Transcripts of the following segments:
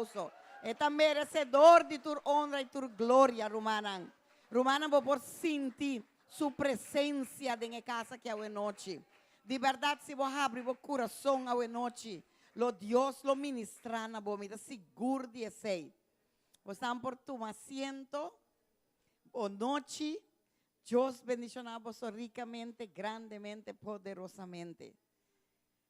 aplauso. Está merecedor de tu honra y tu gloria, Rumanan. Rumanan, por sentir su presencia en casa que hoy noche. De verdad, si vos abres vos corazón hoy noche, lo Dios lo ministra na vos, mira, seguro de ese. Vos están por tu asiento, o noche, Dios bendicionar vos ricamente, grandemente, poderosamente.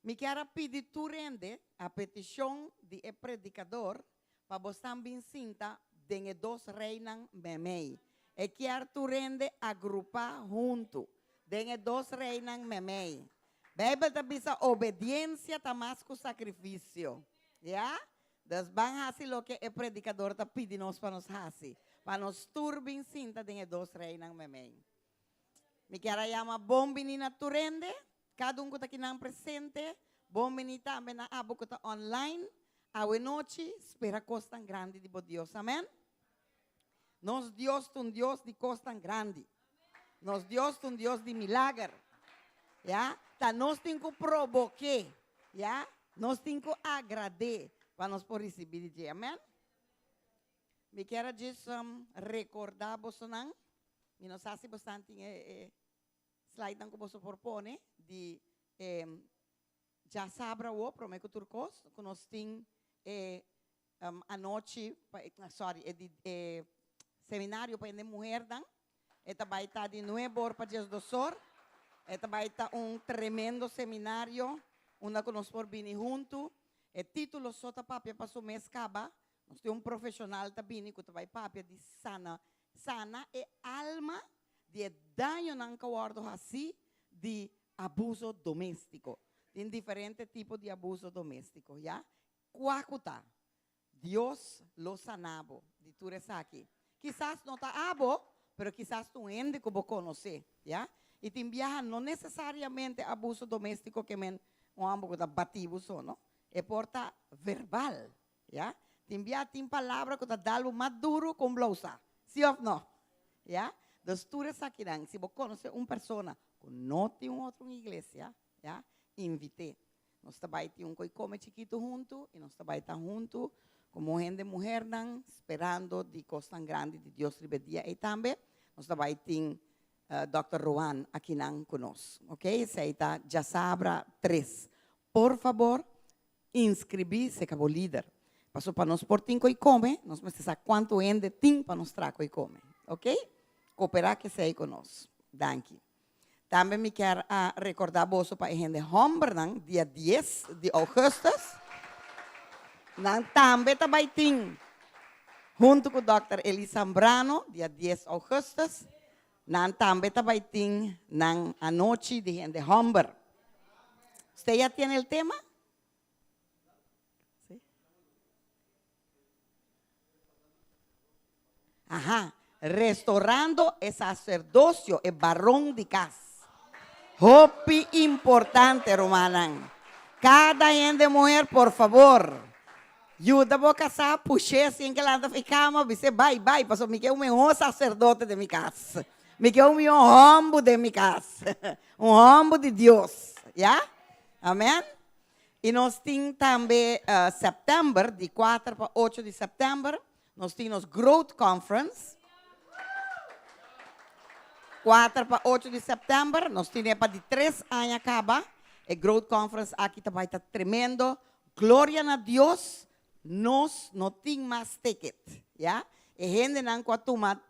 Me quero pedir tu rende a petição de predicador para você também sinta de dos reinas memei. E quero tu rende agrupar junto de dos reinas memei. Bíblia está dizendo obediência está mais que sacrifício. Já? Das van fazer o que o predicador está pedindo para nós fazer. Para nós turbin sinta de dos reinas memei. Me quero chamar bom menina tu rende. Cada que está aqui na presente, bom menita, na abo que está online, a noite, espera coisa tão grande de Deus, amém? Nos Deus é Deus de coisa tão grande. Nos Deus é Deus de milagre. Já? Tá, nós temos que provocar, já? Nós temos que agradar para nós por receber de amém? Me quero recordar você não? E não sei se você tem slide que você propõe de já sabra o prometo turcos que nós tem a noite seminário para mulher dan vai estar de 9 horas para 10 horas vai estar tremendo seminário onde que nós por vir junto o título só tá papia para o mês acaba nós temos profissional também que vai papia de sana e alma de daño não cawardo assim de abuso doméstico. Tem diferentes tipos de abuso doméstico, já? Quacuta. Deus lo sanabo. De tu aqui. Quizás não está abo, mas quizás tu ende que você conhece, já? E tem viaja não necessariamente abuso doméstico que men amo que está batido só, não? É porta verbal, já? Tem viaja tem palavra que está dando mais duro com blousa. Sim ou não? Já? Das tuas aqui, se você conhece uma pessoa que não tem outra igreja, já? Invite. Nós também temos um come chiquito junto e nós também estamos juntos como gente mulher, esperando de coisas tão grandes de Deus ribedia e também nós também temos Dr. Juan aqui conosco, ok? Esse aí está já sabra 3. Por favor, inscrevi-se como líder. Passou para nós por tinco e come, nós precisamos quanto gente tem para nós trago e come, ok? Cooperar que seja conosco. Danke. Também me quero recordar você para a gente homem, dia 10 de agosto. Também tem, junto com o Dr. Eli Zambrano, dia 10 de agosto. Também tem, a noite de gente homem. Você já tem o tema? Sim? Ajá. Restaurando el sacerdocio, el varón de casa. Hopi importante, hermana. Cada gente mujer, por favor. Ayuda a casar, puxei assim que ela anda ficando, você vai, pastor, me quer o melhor sacerdote de minha casa. Me quer o melhor homem de minha casa. Homem de Deus, já? Amém? E nós temos também setembro, de 4 para 8 de setembro, nós temos Growth Conference. 4 para 8 de setembro, nós temos para de 3 anos acaba. A Growth Conference aqui também está tremendo. Glória a Deus, nós não temos mais ticket, já? E gente não pode tomar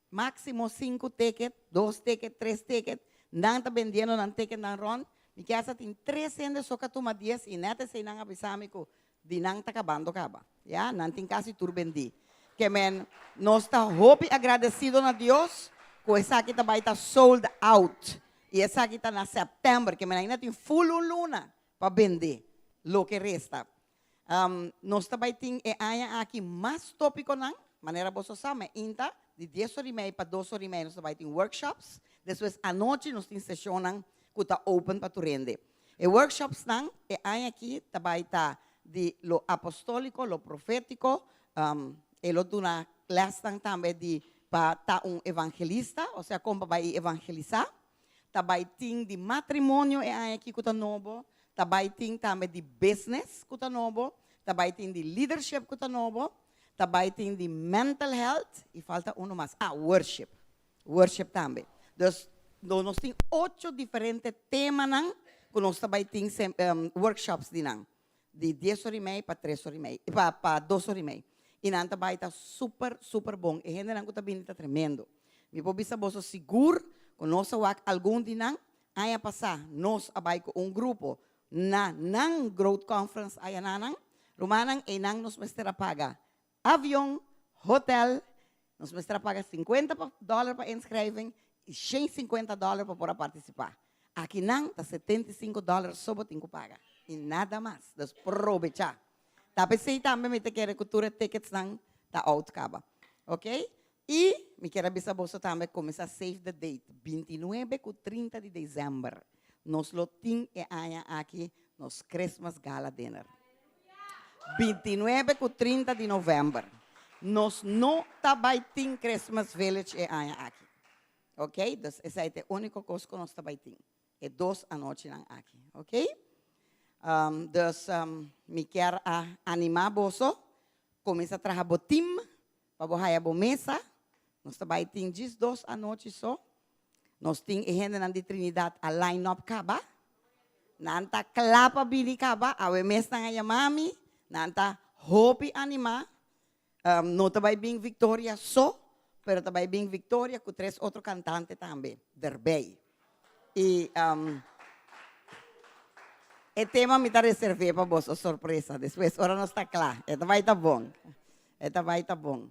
máximo 5 tickets, 2 tickets, 3 tickets. Não está vendendo não ticket não ron. E que essa tem 3 gente só que toma 10 e neta se não avisame que de não está acabando acaba, já? Não tem quase tur vendi. Que men, nós está hope agradecido a Deus. Que essa aqui também está sold out. E essa aqui está na setembro, que ainda tem full luna para vender. Lo que resta. Nós também temos aqui mais tópico, não? Maneira você sabe, ainda de 10h30 para 12h30 nós também temos workshops. Depois, à noite, nós temos sessão que está open para tu render. E workshops, não? E aqui também está de lo apostólico, lo profético. E lo de uma classe também de para evangelista, ou seja, como vai evangelizar. Também tem de matrimônio, aqui que está novo. Também tem também de business, que está novo. Também tem de leadership que tá novo. Também tem de mental health. E falta uno mais. Worship. Worship também. Então, nós temos 8 diferentes temas que nós também temos workshops de 10 horas e meia para 3 horas e meia. Para 2 horas e meia. E nós também está super, super bom. E a gente não está tremendo. Me pode dizer, você seguro que nós algum dia vai passar. Nós vai com grupo na Growth Conference aí na Romanang e nos mestra paga avião, hotel, nos mestra paga $50 para inscrever e $150 para poder participar. Aqui não, está $75 só para paga. E nada mais. Então, aproveitar. Tapi sei também me quer cultura tickets não tá out acaba. Ok? E me quero avisar você também começar a save the date. 29 e 30 de dezembro. Nós lotim e aia aqui nos Christmas Gala Dinner. 29 e 30 de novembro. Nós não tabaitim Christmas Village e aia aqui. Ok? Então, essa é a única coisa que nós tabaitim. É 2 à noite aqui. Ok? Me quero animar você. Começa a trabalhar o time. Para você a mesa. Nós tabaitim 2 à noite só. Nós temos gente de Trinidad a line-up kaba. Nanta clapa bili kaba. Awe mes na nga mami. Nanta hopi anima. No tabay bing Victoria so. Pero tabay bing Victoria com 3 outros cantantes também. Derbei. E o tema me está reservado para você, surpresa. Depois, agora não está claro. Eta vai estar bom. Eta vai estar bom.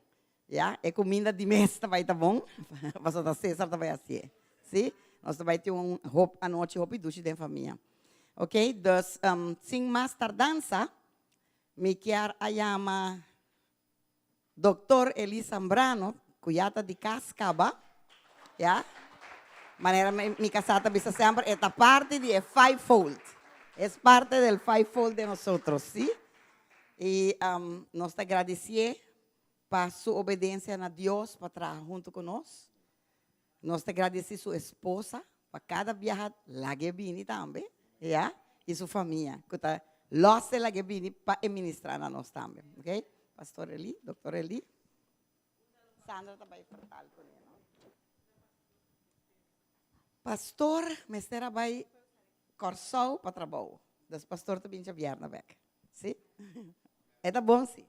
Ja? E comida de mesa vai estar bom. Mas o da César vai assim. Sim? Nós vai ter a noite roupa e duche de família. Ok? Então, sem mais tardança, me quero chamar Dr. Eli Zambrano, cuyata de Cascaba. Ja? Maneira mi casata bisa sempre esta parte de fivefold. Es parte del fivefold de nosotros, ¿sí? Y nos agradecemos por su obediencia a Dios para trabajar junto con nosotros. Nos agradecemos a su esposa para cada viaje la que viene también, ¿ya? Y su familia, que está los la que viene para administrar a nosotros también, ¿ok? Pastor Eli, Doctor Eli. Sandra también fatal con él, ¿no? Pastor, mesera vai Corsou para trabalho. Das pastor também já vieram back. Sim? É tá bom, sim.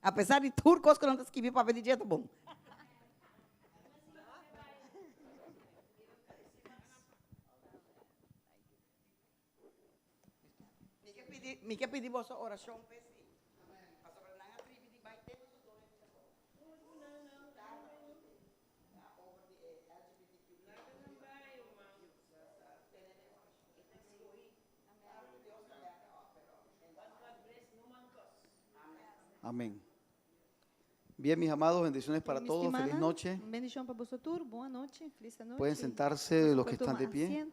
Apesar de tudo, coisa que não está escrevendo para ver de dia, tá bom. Me quer pedir vossa oração, Amén. Bien, mis amados, bendiciones para todos. Feliz noche. Bendición para vosotros. Boa noche. Feliz noche. Pueden sentarse los que están de pie.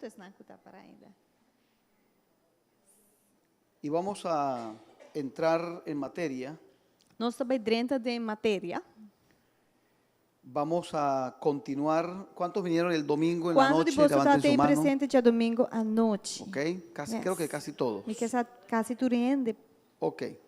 Y vamos a entrar en materia. Nós também dentro de matéria. Vamos a continuar. ¿Cuántos vinieron el domingo en la Quando de noche? vocês Levanten su têm mano. presente dia domingo à noite? Ok, casi, Yes. creo que casi todos. Me quase tudo rende. Ok.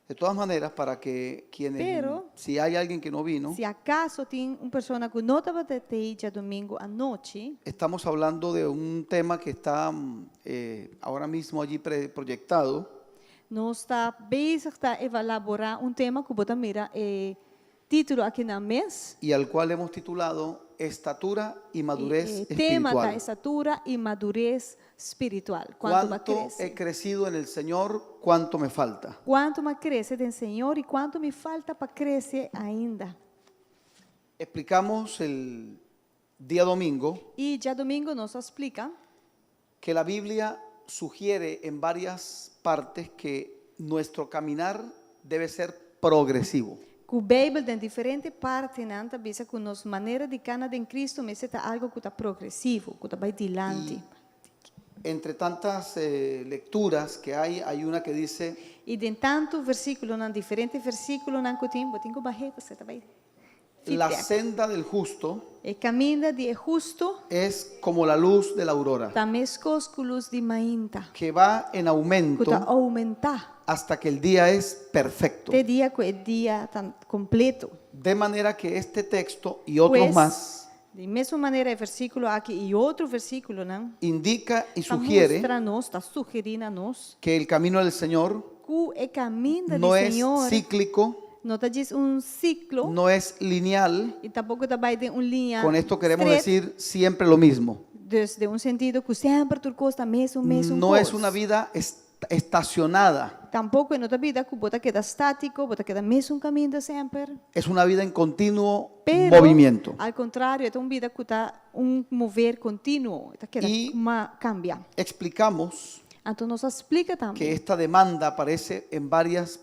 De todas maneras, para que quienes, Pero, si hay alguien que no vino, Se acaso tem uma pessoa que não estava aí dia domingo à noite, estamos hablando de un tema que está ahora mismo allí proyectado. nós está bezig a elaborar tema que bota mira título aqui na mesa. Y al cual hemos titulado Estatura y Madurez Tema da Espiritual. estatura e madurez espiritual. Quanto mais ¿Cuánto cresce? he crecido en el Señor? ¿Cuánto me falta? Quanto mais cresce do Senhor e quanto me falta para crescer ainda. Explicamos el día domingo E dia domingo nos explica que la Biblia sugiere en varias partes que nuestro caminar debe ser progresivo. que a Bíblia tem diferentes partes nanta bisa que nossa maneira de caminhar em Cristo me está algo que está progressivo, que está vai dilante. Entre tantas lecturas que hay una que dice E de tanto versículo, nan diferentes versículos nan que tem, botinho barre você tá vai. La feedback. senda del justo E caminho de justo es como la luz de la aurora, também escosculos de mainta. que va en aumento Kuta aumentar. hasta que el día es perfecto. Te dia que é dia tan completo. De manera que este texto y otros Pues, más de mesma maneira, versículo aqui e outro versículo, não? indica y Está sugiere mostrando-nos, está sugerindo a nós que el camino del Señor que o caminho do no es Senhor cíclico, não está diz ciclo no es lineal. e tampouco também tem linha Con esto queremos estreita, decir siempre lo mismo. desde sentido que sempre tu costa mesmo No es una vida estacionada, Tampouco em outra vida que bota queda estático, bota queda mesmo caminho de sempre. es una vida en continuo Pero, movimiento. al contrário, é uma vida que está mover contínuo, está queda Y- cambia. Explicamos Então nos explica que também esta demanda aparece en varios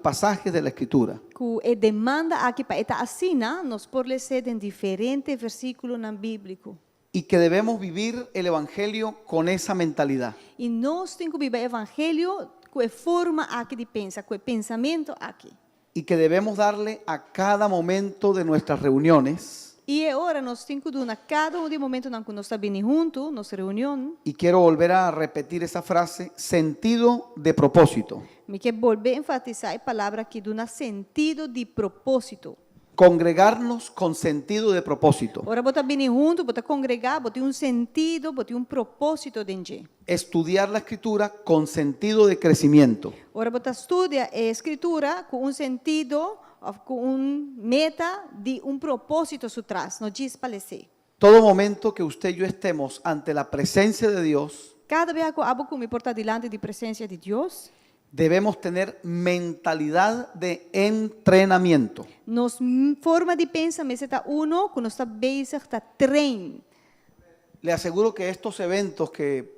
pasajes de la Escritura. que demanda aqui para esta assina nos pode ser em diferentes versículos na bíblico. Y que debemos vivir el Evangelio con esa mentalidad. E nós temos que viver o evangelho com a forma aqui de pensar, com o pensamento aqui. Y que debemos darle a cada momento de nuestras reuniones. E agora nós temos que dar cada de momento em que nós estamos vindo juntos, nossa reunião, Y quiero volver a repetir esa frase, sentido de propósito. me quer volver a enfatizar a palavra que dá sentido de propósito. Congregarnos con sentido de propósito. Ora, bota vir junto, bota congregar, bota sentido, bota propósito dentro. Estudiar la Escritura con sentido de crecimiento. Ora, bota estudia a escritura com sentido, com meta de propósito por trás, não diz parecer. Todo momento que usted y yo estemos ante la presencia de Dios, Cada vez que eu me porta diante de presença de Deus, debemos tener mentalidad de entrenamiento. nos forma de pensamento está uno, quando está bezig, está trein. Le aseguro que estos eventos que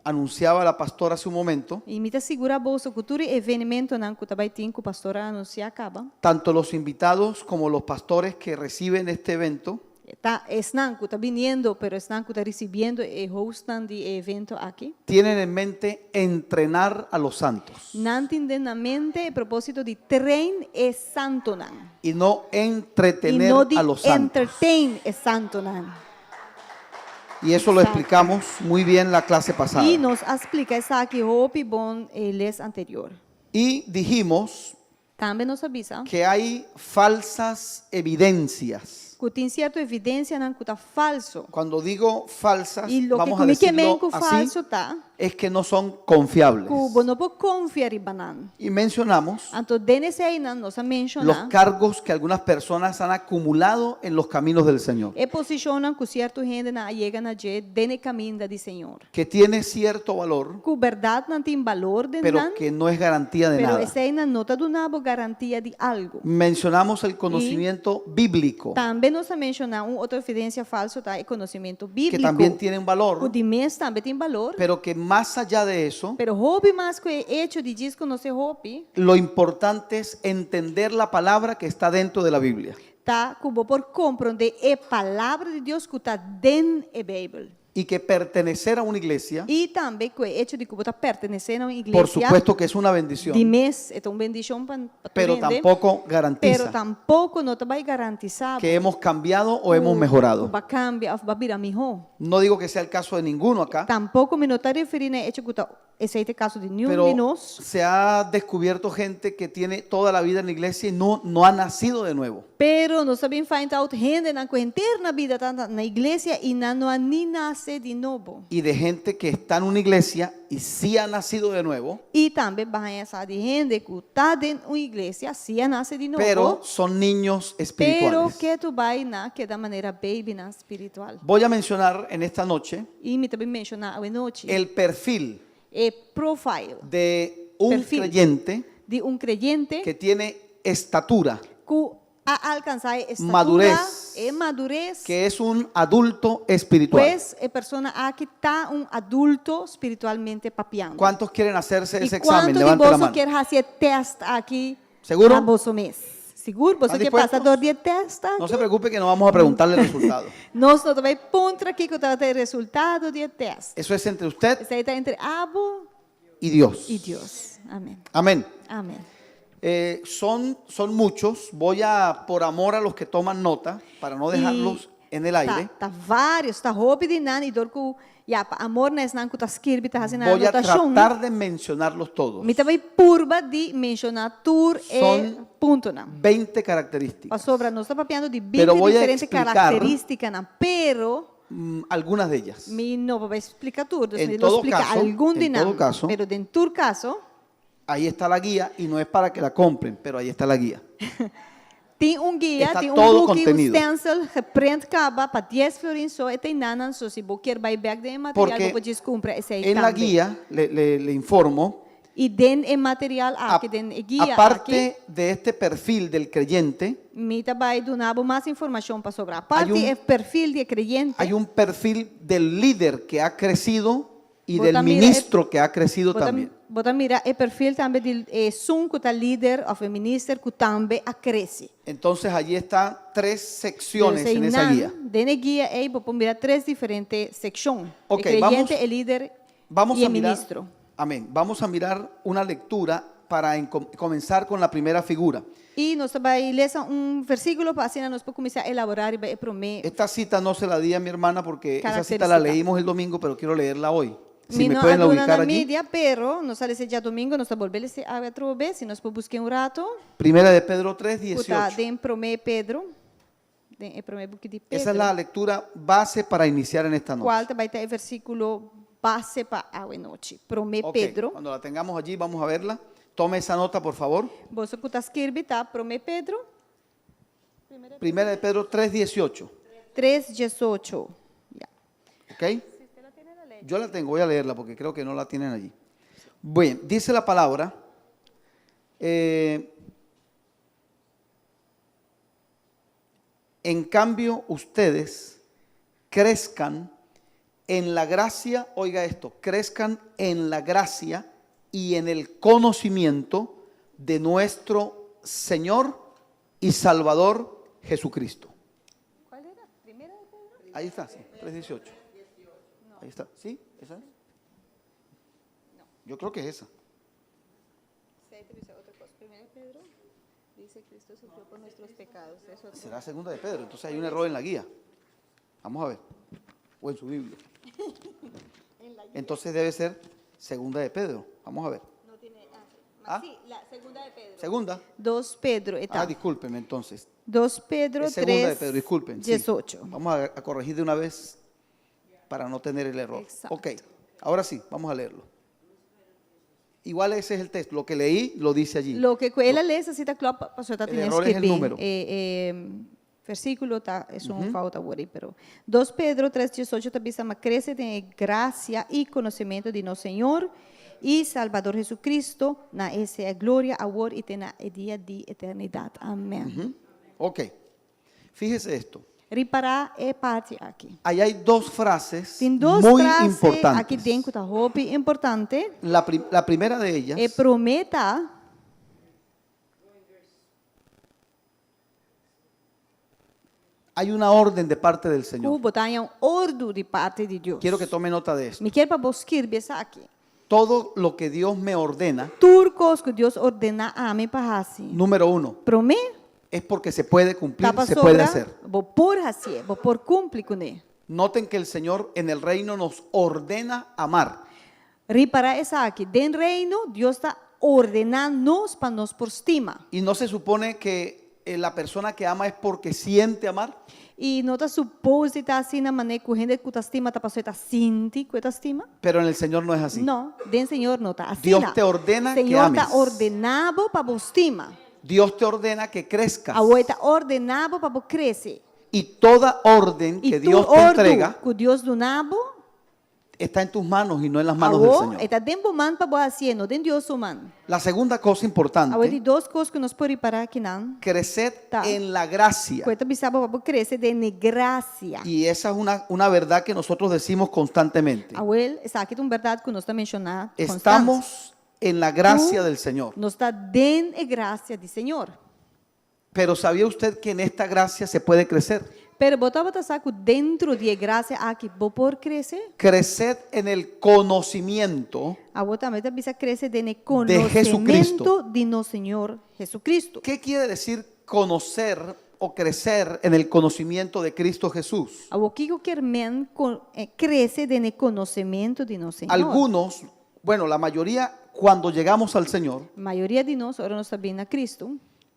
anunciaba la pastora hace un momento, E me assegura a bolsa que todo evento não que também tem que o pastor anuncia acaba. tanto los invitados como los pastores que reciben este evento, Estão que está vindo, pero estão que está recebendo e hostam de evento aqui. tienen en mente entrenar a los santos Não têm na mente o propósito de trein e santo não. y no E entretener não de a los santos. entertain e santo não. Y eso lo explicamos muy bien la clase pasada. E nos explica isso aqui, hope bom les anterior. Y dijimos Também nos avisa que hay falsas evidencias. que tem certa evidência não que está falso. Cuando digo falsas, E lo que vamos a comigo decirlo que así, falso tá, es que no son confiables. que não pode confiar em banan. Y mencionamos Então, desse aí não nos los menciona cargos que algunas personas han acumulado en los caminos del Señor, e posicionam que certa gente não chega na gente dentro caminho do Senhor. que tiene cierto valor, Que verdade não tem valor de pero nada, que no es garantía de pero nada. essa aí não está dando garantia de algo. Mencionamos el conocimiento bíblico, Também nos menciona outra evidência falsa, tá? É conhecimento que bíblico. también tienen O valor, de mês também tem valor. pero que más allá de eso, Pero hobby más que hecho de disco no se hobby, lo importante es entender la palabra que está dentro de la Biblia. tá? Como por compreender a palavra de Deus que está dentro da Bíblia. Y que pertenecer a una iglesia, E também que o hecho de que você pertencer a uma igreja por supuesto que es una de bendición, mês é uma bendição para pero tampoco pero garantiza tampouco não vai garantizar que hemos cambiado o hemos mejorado. vai cambiar, vai virar melhor. No digo que sea el caso de ninguno acá, Tampouco me não está referindo a hecho que esse é o caso de nenhum pero de nós. se ha descubierto gente que tiene toda la vida en la iglesia y no ha nacido de nuevo. Pero nós também faz out gente na interna vida na igreja e não nem nasce de novo. Y de gente que está en una iglesia y sí ha nacido de nuevo, E também vai essa de gente que está dentro de uma igreja, se nasce de novo. pero son niños pero espirituales. que tu vai na que da maneira baby na espiritual. Voy a mencionar en esta noche E me também mencionar a noite el perfil o profile de un Perfil. creyente de creyente que tiene estatura, que a alcançar estatura Madurez. e madurez. que es un adulto espiritual. Pues a persona que está adulto espiritualmente papiando. ¿Cuántos quieren hacerse ese E examen? quanto de Levante la você mano. quer fazer teste aqui Seguro? na vosso mês? Seguro? Você ¿Están quer dispuestos? passador de teste aqui? No se preocupe que no vamos a preguntarle el resultado. Nós não vamos ponto aqui que está o resultado de teste. Eso es entre usted Isso aí está entre Abo y Dios. e Deus. Amém. Amén. Amém. Son muchos. Voy a, por amor a los que toman nota, para no dejarlos en el aire, Tá vários, tá roupa de nan e dorku ja pa amor nes nan kuta skirbi tá hazina voy a anotação. tratar de mencionarlos todos. Mita vai purba di mencionar tur Son punto na. 20 características. Pa sobra nós tá papiando de 20 Pero voy a diferentes explicar- características na, pero Algunas de ellas. mi no va explicar tudo, En me todo explica caso- algum de en todo nan. caso- Pero en tur caso, Ahí está la guía y no es para que la compren, pero ahí está la guía. tem guia, Está tem todo book, contenido. stencil, reprende caba para 10 florins só e tem nanan, so se você quer buy back de material, Porque você pode comprar esse aí En la também. guía le informo, E den e material aqui, den e guia aqui, aparte de este perfil del creyente, mita vai donar mais informação para sobre a parte Hay un- é perfil de creyente. hay un perfil del líder que ha crecido y Vos del también ministro que ha crecido también. Bota mira é perfil também de sun que tá líder of a minister que também a cresce. Entonces allí están 3 secciones en esa guía. Den e guia é vou mira 3 diferentes secções. Ok, O creyente, vamos- o líder Vamos e a o mirar, ministro. amén. Vamos a mirar una lectura para comenzar con la primera figura. E nós vai ler versículo para assim nós podemos começar a elaborar e vai prometer. Esta cita no se la di a mi hermana porque esa cita Característica. la leímos el domingo, pero quiero leerla hoy. Si Mi me no pueden aduna ubicar na allí. mídia, pero nós sale esse dia domingo, nós volver esse a outro vez, se nós buscar rato, Primera de Pedro 3, puta 18. den prome Pedro, den prome book de Pedro. Esa es la lectura base para iniciar en esta noche. Qual vai ter versículo base para a noite. Prome Ok, Pedro. cuando la tengamos allí, vamos a verla. Tome esa nota, por favor. Você que está escrevendo, tá? Prome Pedro Primera de Pedro 3, 18. 3:18. Ya. ¿Ok? Yo la tengo, voy a leerla porque creo que no la tienen allí. Bueno, dice la palabra. En cambio, ustedes crezcan en la gracia, oiga esto, crezcan en la gracia y en el conocimiento de nuestro Señor y Salvador Jesucristo. ¿Cuál era? Primera de Pedro. Ahí está, sí, 3:18. Ahí está, ¿sí? ¿Esa es? Yo creo que es esa. Otra cosa. Primera de Pedro dice Cristo sufrió por nuestros pecados. Eso Será segunda de Pedro, entonces hay un error en la guía. Vamos a ver. O en su Biblia. Entonces debe ser segunda de Pedro. Vamos a ver. no tiene. ¿Ah? Sí, la segunda de Pedro. Segunda. 2 Pedro, está. Discúlpenme entonces. 2 Pedro Es segunda 3, de Pedro, disculpen. sí. 18. Vamos a corregir de una vez para no tener el error. Exacto. Ok, ahora sí, vamos a leerlo. Igual ese es el texto. Lo que leí lo dice allí. Lo que ela lê, essa cita claro, pastor está El tendo error es el número. versículo tá, é um falta agora, pero 2 Pedro 3:18 também chama cresce de graça e conhecimento de nosso Senhor e Salvador Jesucristo, na essa é glória, amor e na dia de eternidade. Amém. Ujú. Ok, fíjese esto. Reparar é parte aqui. Ahí hay 2 frases Tem duas muy frases importantes. aqui dentro da roupa importante. La primera de ellas É prometa. hay una orden de parte del Señor. Botar em ordem de parte de Deus. Quiero que tome nota de esto. Me quer para buscar essa aqui. Todo lo que Dios me ordena, Turcos que Deus ordena a mim para assim. número 1, Prome, es porque se puede cumplir, tapa se puede sobra, hacer. vou por assim, vou por cumprir com ele. Noten que el Señor en el reino nos ordena amar. Reparar essa aqui. Dentro do reino, Deus está ordenando-nos para nos por estima. Y no se supone que la persona que ama es porque siente amar. E não está suposto estar assim na maneira que o gente que está estima, está passando, está sinti que está estima. Pero en el Señor no es así. Não, dentro do Senhor não está assim. Dios te ordena que Senhor ames. está ordenado para vos estima. Dios te ordena que crezcas. Agora está ordenado para vos crescer. Y toda orden que E tu Dios te entrega ordem que Deus do nabo, está en tus manos y no en las manos del agora Señor. está dentro do man para vos assim, não dentro de Deus man. La segunda cosa Agora tem importante, 2 coisas que nós podemos reparar aqui não. crecer Tá. en la gracia. Coisa bisaba para crescer de graça. Y esa es una verdad que nosotros decimos constantemente. Abuel, essa aqui é uma verdade que nós estamos mencionando. Estamos en la gracia Tú- del Señor. Nós está dentro da graça do Senhor. Pero ¿sabía usted que en esta gracia se puede crecer? Pero bota bota saco dentro de gracia aqui, vou por crescer. Creced en el conocimiento. A bota meta bisa crescer de Jesucristo. conocimiento de nosso Senhor Jesucristo. ¿Qué quiere decir conocer o crecer en el conocimiento de Cristo Jesús? A o que eu quero men crescer de conhecimento de nosso Senhor. Algunos, bueno, la mayoría, cuando llegamos al Señor, A maioria de nós, ora nós sabemos a Cristo,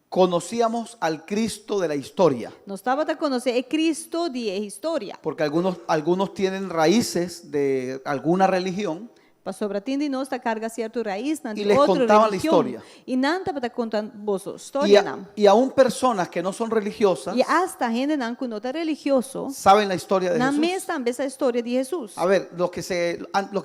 conocíamos al Cristo de la historia, nós estava a conhecer é Cristo de história. porque algunos tienen raíces de alguna religión Para sobre ti de nós, carga certo raiz na y de les outra contaban la religião. historia. E não estava contando vossa y, história, não. y aún personas que no son religiosas E hasta gente não que não está religioso, saben la historia de não Jesús. mesmo também essa história de Jesus. A ver, los que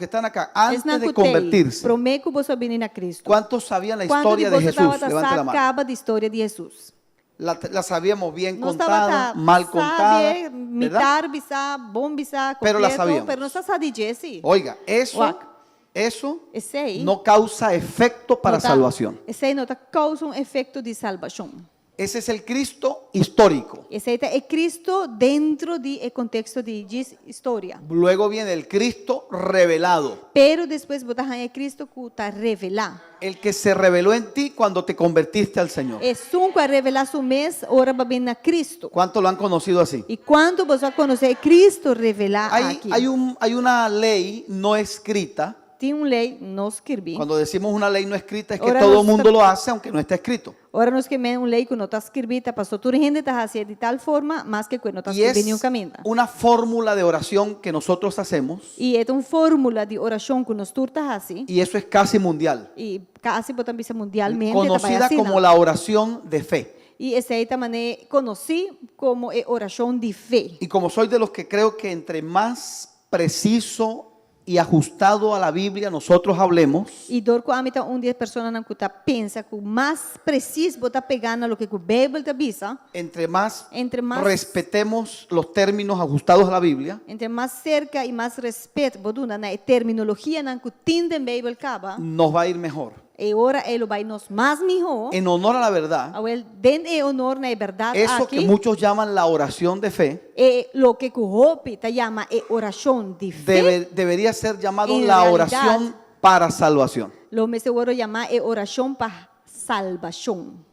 están acá, Es antes na de cutei, convertirse, prometo vos venir a Cristo. ¿cuántos sabían la Quando historia de vos Jesús? estava Levante la mano. acaba da história de Jesus. La sabíamos bien Nós contada, estava mal contada, ¿verdad? mitar bisa, bom bisa, Pero la completo, sabíamos. pero não está de Jesse. Oiga, Uac. eso Esse aí no causa efecto para não tá- salvación. Esse aí não tá causa efeito de salvação. Ese es el Cristo histórico. Esse aí é Cristo dentro do contexto de história. Luego viene el Cristo revelado, Pero depois botar é Cristo que está revelar. el que se reveló en ti cuando te convertiste al Señor. É sunco a revelar su mês, ora para vir na Cristo. ¿Cuántos lo han conocido así? E quando você conhecer Cristo revelar Hay, aqui, hay una ley no escrita. tem lei, não escrevi. Cuando decimos una ley no escrita es que Ahora todo nos el mundo está- lo hace aunque no está escrito. Ora nós queremos lei que não está escrita, pastor, toda gente está fazendo de tal forma, mas que não está Y es escrito nenhum caminho. una fórmula de oración que nosotros hacemos E é uma fórmula de oração que nós turta assim, y eso es casi mundial, e quase podemos dizer mundialmente, conocida assim, como la oración de fe. E essa aí também conheci como oração de fé. Y como soy de los que creo que entre más preciso y ajustado a la Biblia nosotros hablemos, E dor com a mita dia pessoa não cuta pensa que o mais preciso botar pegando no que a Bíblia te avisa, entre más Entre más- respetemos los términos ajustados a la Biblia, entre mais cerca e mais respeito, boduna na terminologia não que tinda Bíblia acaba, nos va a ir mejor. e ora ele vai nos mais melhor. En honor a la verdad, Ao el den e honor na verdade eso aqui, que muchos llaman la oración de fe, e lo que o Hopi te chama é oração de fé, debería ser llamado En la realidad- oración para salvación. lo me seguro chama é oração para salvação.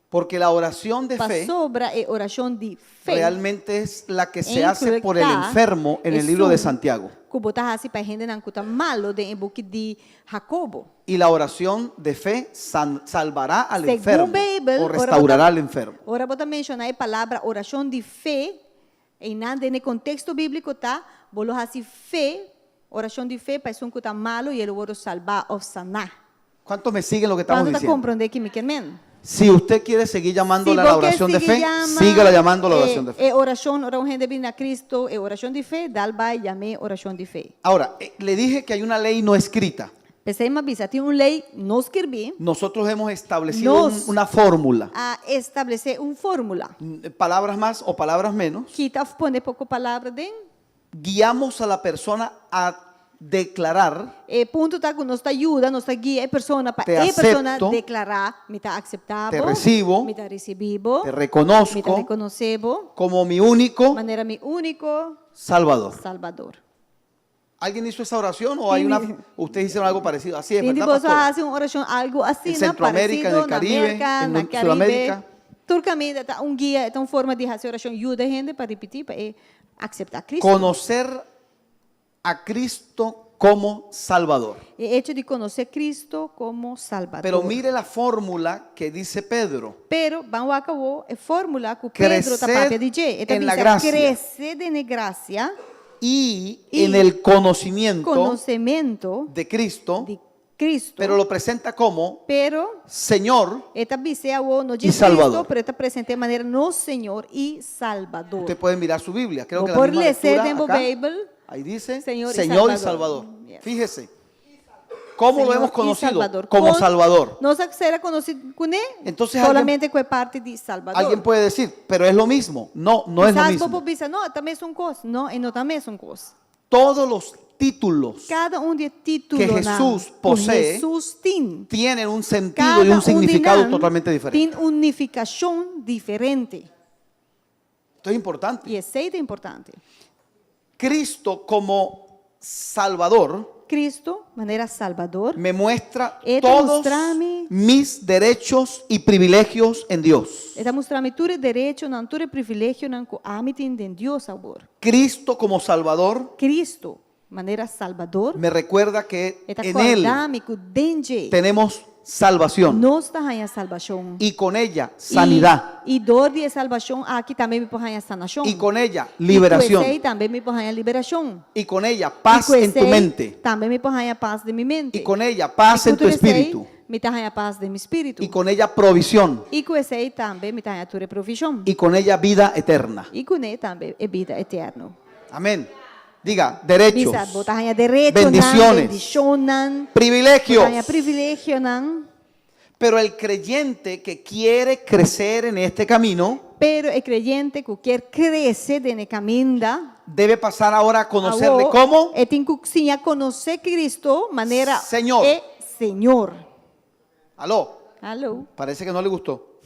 Porque la oración de Para fe sobra é oração de fé. realmente es la que se En hace por el verdad, enfermo en el es libro de un- Santiago. Que botar assim para gente não cuta malo de book de Jacobo. Y la oración de fe salvará al Según enfermo Bible, o restaurará al enfermo. Ora bota mencionar a palavra oração de fé, e nada no contexto bíblico tá, bolo assim fé, oração de fé para um que tá malo e ele ora salvar ou sanar. ¿Cuántos me siguen lo que estamos Quando tá diciendo? compreender que me querem? Si usted quiere seguir llamándola la oración de fe, sígala llamando la oración de fe. Oração, ora gente vindo a Cristo, oração de fé, dal vai chame oração de fé. Ahora, le dije que hay una ley no escrita. Pensei uma vez, tem lei, não escrevi, Nosotros hemos establecido una fórmula. a estabelecer fórmula. Palabras más o palabras menos. Que tá pondo pouco palavra dentro. Guiamos a la persona a declarar Punto tá que nos ajuda, nos guia a pessoa para Te a pessoa acepto, declarar, me está aceitável, te recibo, me está recibido, te me está reconozco reconhecível, como mi único maneira mi único Salvador. Salvador. ¿Alguien hizo esa oración o hay una? Ustedes hicieron algo parecido? Así es, Tem de ¿verdad, você pastora? fazer uma oração algo assim, Em Centroamérica, parecido, no Caribe, América, en na Caribe. Sudamérica. Turcamente tá guia, é uma forma de fazer oração, ajuda a gente para repetir, para aceitar Cristo. Conocer a Cristo como Salvador. É hecho de conhecer Cristo como Salvador. Pero mire la fórmula que dice Pedro. Pero vamos a acabar a fórmula que Pedro está Crecer para dizer. en la gracia. Crecer en gracia, Y Y en el conocimiento conocimiento de Cristo, de Cristo. pero lo presenta como Pero Señor. esta visea o no Y diz Salvador. Cristo, pero esta presente de maneira no Señor y Salvador. Usted puede mirar su Biblia. Creo que la Por misma lecer lectura en acá, Bible, ahí dice Señor y Señor y Salvador. Salvador. Yes. Fíjese. ¿Cómo lo Señor hemos y conocido? Salvador. Como Con- Salvador. No será conocido con él, Entonces solamente con parte de Salvador. Alguien puede decir, pero es lo mismo. No, no es lo Quizás mismo. vos pensar, no, também são coisas. Não, e não também são coisas. Todos los títulos Cada de título que Jesús posee Jesús tem. tienen un sentido Cada y un significado de totalmente diferente. tem unificação diferente. Esto es importante. E aceita é importante. Cristo como Salvador Cristo, maneira salvador, me muestra Eta todos mostrami- mis derechos y privilegios en Dios. eta mostrami ture direito, nan ture privilégio, nan ko amitin den Dios amor. Cristo como Salvador Cristo, maneira salvador, me recuerda que eta en Él acordami ku denje, tenemos salvación nos tahanha salvação. y con ella sanidad E dor de salvação aqui também me porranha sanação. y con ella E liberación também me porranha liberação. y con ella paz E en tu mente também me porranha paz de mi mente. y con ella paz en tu espíritu me tahanha paz de mi espírito. y con ella provisión E com esse também me tahanha ture provisão. y con ella vida eterna. E com ele também é vida eterna. Amén. Diga, derechos, Bisa botahanha direito bendiciones, bendicionan, privilegios. botahanha privilégio nan. Pero el creyente que quiere crecer en este camino Pero o creyente que quer crescer no caminho debe pasar ahora a conocerle como e tem que sim a conhecer Cristo maneira Senhor. é Senhor. Aló, Alô. parece que no le gustó.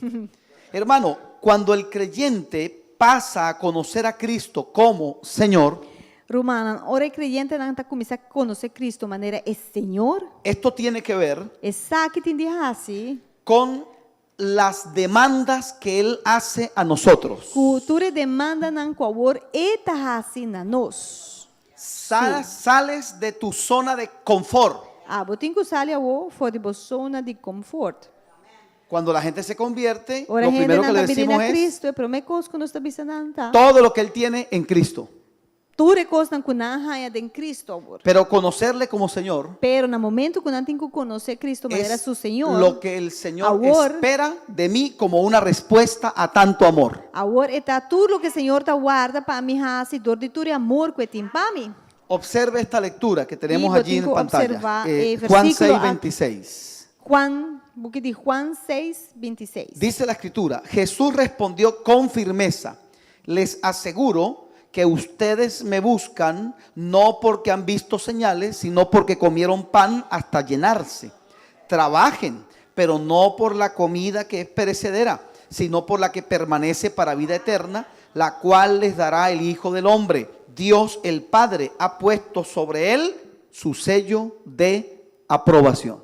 Hermano, cuando el creyente pasa a conocer a Cristo como Señor, Romana, ora o creyente não está começando a conhecer Cristo maneira é Senhor. esto tiene que ver Essa que tem de assim, con las demandas que Él hace a nosotros. cultura demanda não favor eta assim na nós. Sales de tu zona de confort. Botin que sale o fora de zona de conforto. Cuando la gente se convierte, Ora lo gente primero que não le está pedindo decimos a es Cristo, é primeira coisa que nós está pensando. todo lo que Él tiene en Cristo. Tudo coisa que não há em Cristo, amor. Pero conocerle como Señor Pero no momento que não tem que conhecer Cristo maneira es su Senhor, lo que el Señor Ahora- espera de mí como una respuesta a tanto amor. agora está tudo o que o Senhor está guarda para mim, assim, dor de tudo amor que tem para mim. Observe esta lectura que tenemos Y allí en botico pantalla. observa, Juan versículo 6, a- 26. Juan, book de Juan 6, 26. Dice la escritura, Jesús respondió con firmeza, les aseguro que ustedes me buscan no porque han visto señales, sino porque comieron pan hasta llenarse. Trabajen, pero no por la comida que es perecedera, sino por la que permanece para vida eterna, la cual les dará el Hijo del Hombre. Dios el Padre ha puesto sobre él su sello de aprobación.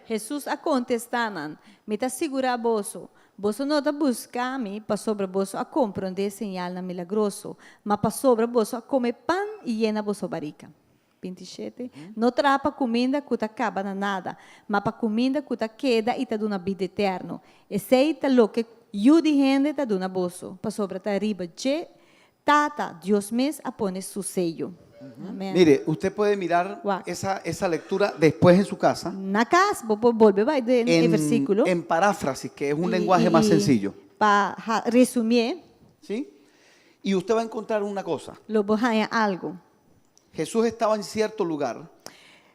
Jesus a contestanan, me está segura bolso. Bolso não está buscar me para sobre bolso a compreender señal na milagroso, mas para sobre bolso a comer pan e llena bolso barrica. 27. Não trapa comida que acaba na nada, mas para comida que queda e te dá uma vida eterna. Esse é o que eu de gente te dá bolso, para sobre ta riba de tata, Deus mesmo a pone su sello. Amém. Mire, usted puede mirar Wow. esa lectura después en su casa Na casa, vou volver vai de versículo. en paráfrasis, que es un lenguaje más sencillo. Para resumir, ¿Sí? Y usted va a encontrar una cosa. lo vou algo. Jesús estaba en cierto lugar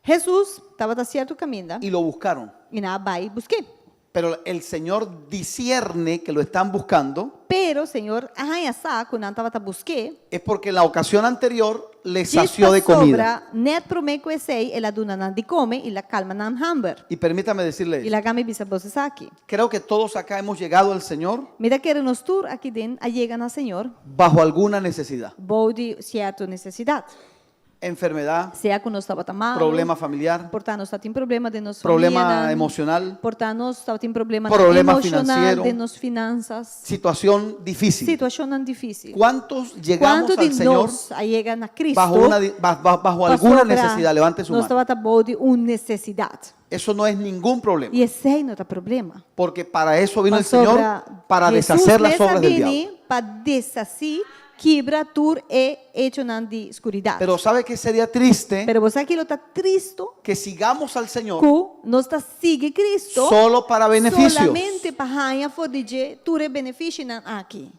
Jesus estava a certo caminho y lo buscaron. e na vai busquei. Pero el Señor discierne que lo están buscando Pero o Senhor arranha saco, não estava a busquei. es porque en la ocasión anterior le sació de comida. Sobra, net prome que sei, ela duna nan de come e la calma nan hamber. Y permítame decirle, E la game bisa bolsa aqui. creo que todos acá hemos llegado al Señor Mira que nos tour aqui den a llega na Senhor, bajo alguna necesidad. vou de certa necessidade. Enfermedad, Sea que nós estava mal, problema familiar, portanto nós tem problema de nos problema família, emocional, portanto nós tem problema Problema emocional financiero. de nos finanças. situación difícil. Situação não difícil. ¿Cuántos llegamos Quanto al de Señor nós chega na Cristo bajo, bajo alguna necesidad? Levante su nós mano. estava de uma necessidade. Eso no es ningún problema. E esse aí não é problema. Porque para eso vino el Para Señor, sobra- para Jesus deshacer las nessa obras del vini diablo. para deshacer, quebra tur e hecho nan de escuridade. Pero ¿sabe qué sería triste? Pero você aquilo está Cristo, Que sigamos al Señor que nós está sigue Cristo, solo para beneficios. solamente para ganhar for de tur benefício nan aqui.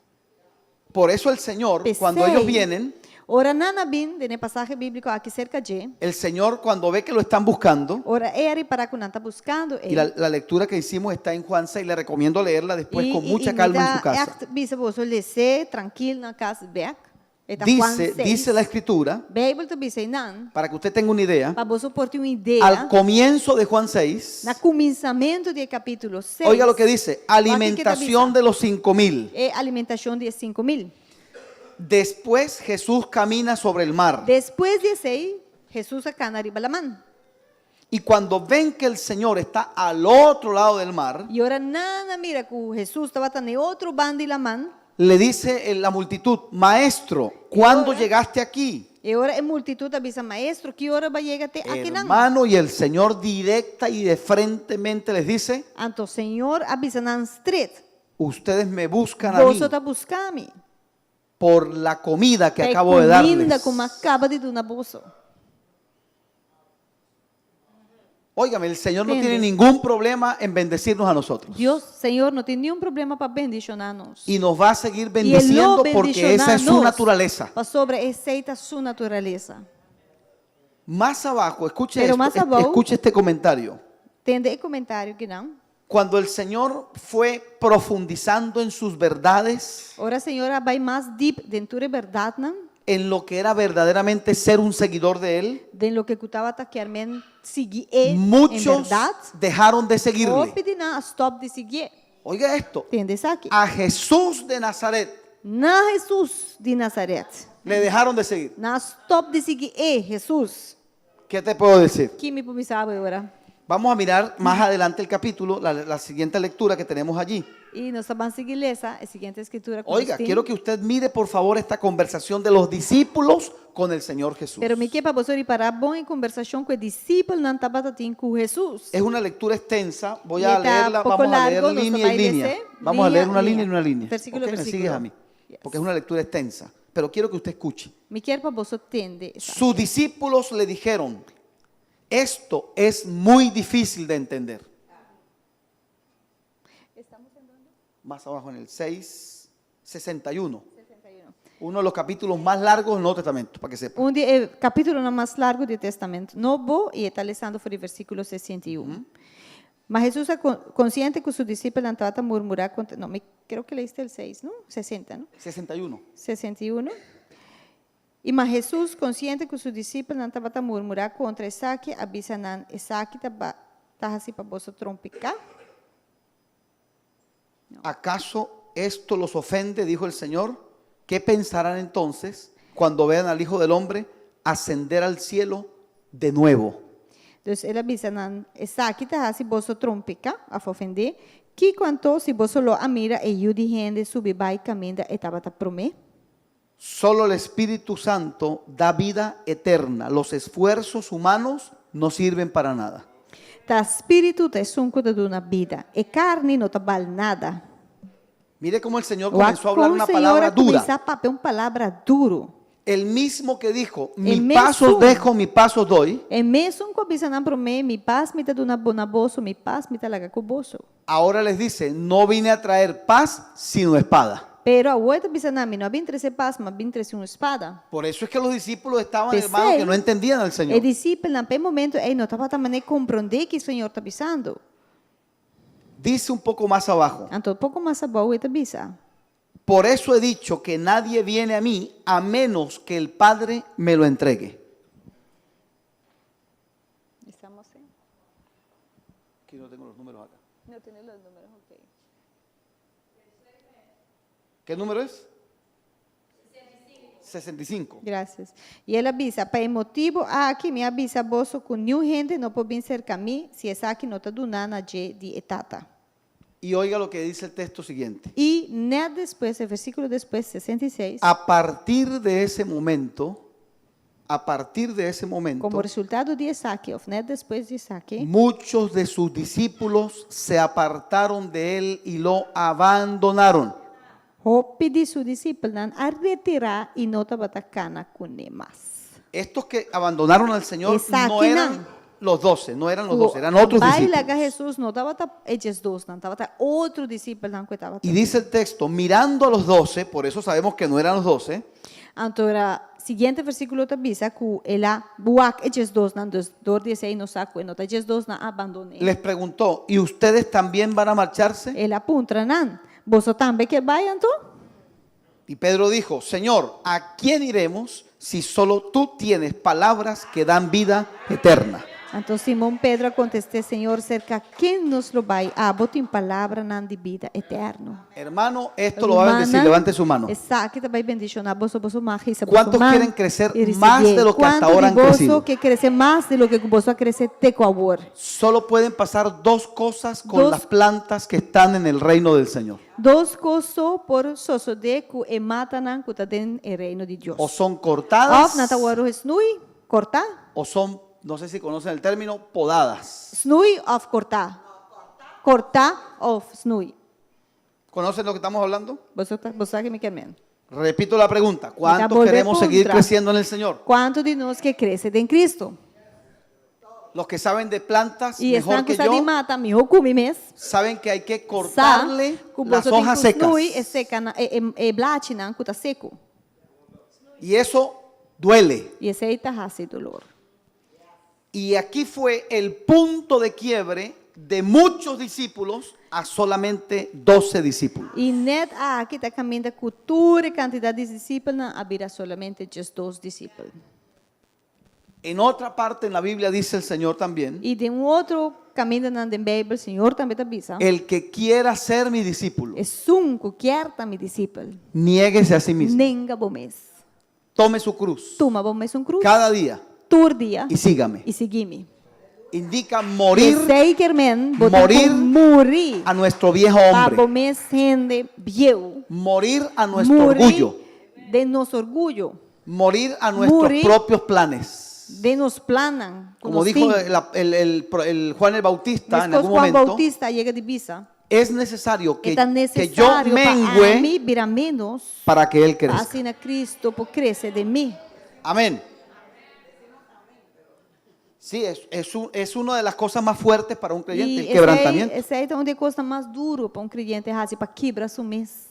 Por eso el Señor, cuando ellos vienen, Ora nana bin, de passagem bíblico aqui cerca de, el Señor cuando ve que lo están buscando, ora era para que não está buscando y la lectura que hicimos está en Juan 6, le recomiendo leerla después con mucha calma en su casa. Bisa você ler tranquilo na casa back. Eta Juan dice, 6. dice la escritura, Bijbel te bisa nan, para que usted tenga una idea, para você ter uma ideia, al comienzo de Juan 6, na começamento do capítulo 6, oiga lo que dice, alimentación de los 5,000. é alimentação de 5,000. Después Jesús camina sobre el mar. Depois desse aí, Jesus acá na riba da man. Y cuando ven que el Señor está al otro lado del mar, E ora nana mira que Jesus estava em outro bando da man. le dice la multitud, maestro, ¿cuándo llegaste aquí? E ora a multitud avisa, maestro, que hora vai chegar até aqui não? Hermano, y el Señor directa y de frentemente les dice, Então o Senhor avisa nan street. ustedes me buscan a mí Você está buscando-me. por la comida que Tem acabo de comida darles. como acaba de dar na bolsa. Óigame, el Señor no Entiende. tiene ningún problema en bendecirnos a nosotros. Deus, Senhor, não tem nenhum problema para bendicionar-nos. Y nos va a seguir E Ele bendiciendo lo porque esa es su bendicionar-nos naturaleza. para sobre aceita sua natureza. Más abajo, escuche, Pero esto, más abajo- escuche este comentario. Entende o comentário que não? Cuando el Señor fue profundizando en sus verdades, Ora, Senhor, vai mais deep dentro da verdade, não? en lo que era verdaderamente ser un seguidor de Él, De lo que estava taquearmente seguir em muchos verdade. dejaron de seguirle. Ou pedir não, stop de seguir. Oiga esto, Entende isso aqui? a Jesús de Nazaret Na Jesus de Nazaré. le dejaron de seguir. Na stop de seguir Jesus. ¿Qué te puedo decir? Que me publicava agora. Vamos a mirar más adelante el capítulo, la siguiente lectura que tenemos allí. E nós vamos seguir essa, a seguinte escritura. com Oiga, este. quiero que usted mire por favor esta conversación de los discípulos con el Señor Jesús. Pero me quer para você parar bom em conversação com o discípulo não estava tendo com Jesus. Es una lectura extensa, voy Y a está leerla, poco vamos a leer largo, nos línea va a y línea. decir, Vamos a leer línea, una línea y línea. una línea. Versículo, ¿Ok? ¿Me versículo. sigues a mí? Yes. Porque es una lectura extensa, pero quiero que usted escuche. Me quer para você entender. Sus discípulos le dijeron, esto es muy difícil de entender. Más abajo en el 6, 61. Uno de los capítulos más largos del Nuevo Testamento, para que sepa. Capítulo no mais largo do Testamento Novo e está lendo foi o versículo 61. Mas Jesus é consciente que os discípulos estavam a murmurar contra... Não, creo que leíste el 6, ¿no? 60, ¿no? 61. 61. E mas Jesus, consciente que os discípulos estavam a murmurar contra Isaac, avisa não, Isaac está assim para você trompicar. ¿Acaso esto los ofende? Dijo el Señor. ¿Qué pensarán entonces cuando vean al Hijo del Hombre ascender al cielo de nuevo? Então, ele avisa não, Isaac está assim para você trompicar, a ofender, que quanto se você lo mira e o de gente subir vai caminha e estava a prometer. Solo el Espíritu Santo da vida eterna. Los esfuerzos humanos no sirven para nada. O espírito te sunco de uma vida, e carne não te vale nada. Mire cómo el Señor O comenzó a hablar una palabra dura. começar a papel uma palavra duro. El mismo que dijo, El mi paso mismo. dejo, mi paso doy. E mesmo que avisa não prometer, mi paz me te dá uma boa bolsa, mi paz me te laga com bolso. Ahora les dice, no vine a traer paz sino espada. Pero a outra avisa não, não vim trazer paz, mas vim trazer uma espada. Por eso es que los discípulos estaban, Pues hermanos, sí. que no entendían al E Señor. discípulo, naquele momento, não estava também compreender que o Senhor está avisando. Dice un poco más abajo. Então, pouco mais abaixo, ele avisa. Por eso he dicho que nadie viene a mí a menos que el Padre me lo entregue. Estamos em? Aquí no tengo los números acá. Não tenho os números, ok. ¿Qué número es? 65. Graças. E ele avisa, para motivo, aqui me avisa bolso com nenhum gente não pode vir cerca a mim, se essa aqui não está donando de etata. Y oiga lo que dice el texto siguiente. E né depois, o versículo depois, 66, A partir de ese momento, como resultado de Isaac, ou né depois de Isaac, muchos de sus discípulos se apartaron de él y lo abandonaron. Hope de seu discípulo a retirar e não estava atacando com ele mais. Estos que abandonaron al Señor Exacto, no eran no. los 12, no eran los 12, eran otros Baila que discípulos. Jesus não estava eles dois, não estava outro discípulo não que estava. Y dice el texto, mirando a los 12, por eso sabemos que no eran los 12, Então, seguinte versículo te avisa que ela buak eles dois não dos 16 no saco, não eles dois não abandonei. les preguntó, ¿y ustedes también van a marcharse? Ela apunta não. Você também quer vai então? Y Pedro dijo, Señor, ¿a quién iremos si solo tú tienes palabras que dan vida eterna? Então Simão Pedro contestou, Senhor, cerca quem nos lo vai a botar em palavra nan de vida eterno. Hermano, esto lo va a bendecir, levante su mano. Exacto, vai bendicionar vosso marca. ¿Cuántos quieren crecer más de lo que hasta ahora han crecido? Que crecer más de lo que vos a crecer teco ahora. Solo pueden pasar dos cosas con Dos- las plantas que están en el reino del Señor. Dos coisas por sosodeco e matanan que está en el reino de Dios. O son cortadas Of nata waro snui, cortar. o son, no sé si conocen el término, podadas. Snui of cortar. Cortar of snui. ¿Conocen lo que estamos hablando? Vos sabe me querem. Repito la pregunta. ¿Cuántos volver queremos seguir contra. creciendo en el Señor? Quanto de nós que cresce em Cristo? Los que saben de plantas E mejor estão que com de yo mata, mi come mes. saben que hay que Sa, cortarle las hojas secas. e seca na e blate na que tá seco. Y eso duele. E esse aí tá hace dolor. Y aquí fue el punto de quiebre de muchos discípulos a solamente 12 discípulos. E net aqui tá caminhando cultura quantidade de discípulos a vida solamente just 2 discípulos. En otra parte en la Biblia dice el Señor también, E de outro caminho na Bíblia, o Senhor também tá avisa. el que quiera ser mi discípulo, É sunco quer tá mi discípulo. niéguese a sí mismo, Nenga bom mês. tome su cruz Toma bom mês cruz. cada día Tur dia y sígame. e seguime. Indica morir Sei que men morir morir. a nuestro viejo Para hombre, mês rende viu. morir a nuestro orgullo, De nosso orgulho. morir a nuestros Morir. propios planes. De nos planan. Como dijo el Juan el Bautista en algún Juan momento, Bautista llega de visa. es necesario Que que, tá que yo necessário para mengue mim virar menos. para que Él crezca. Assim na Cristo por crescer de mim. Amén. Sí, es una de las cosas más fuertes para un creyente, el quebrantamiento. Esse aí é onde custa mais duro para creyente para quebrar su mês.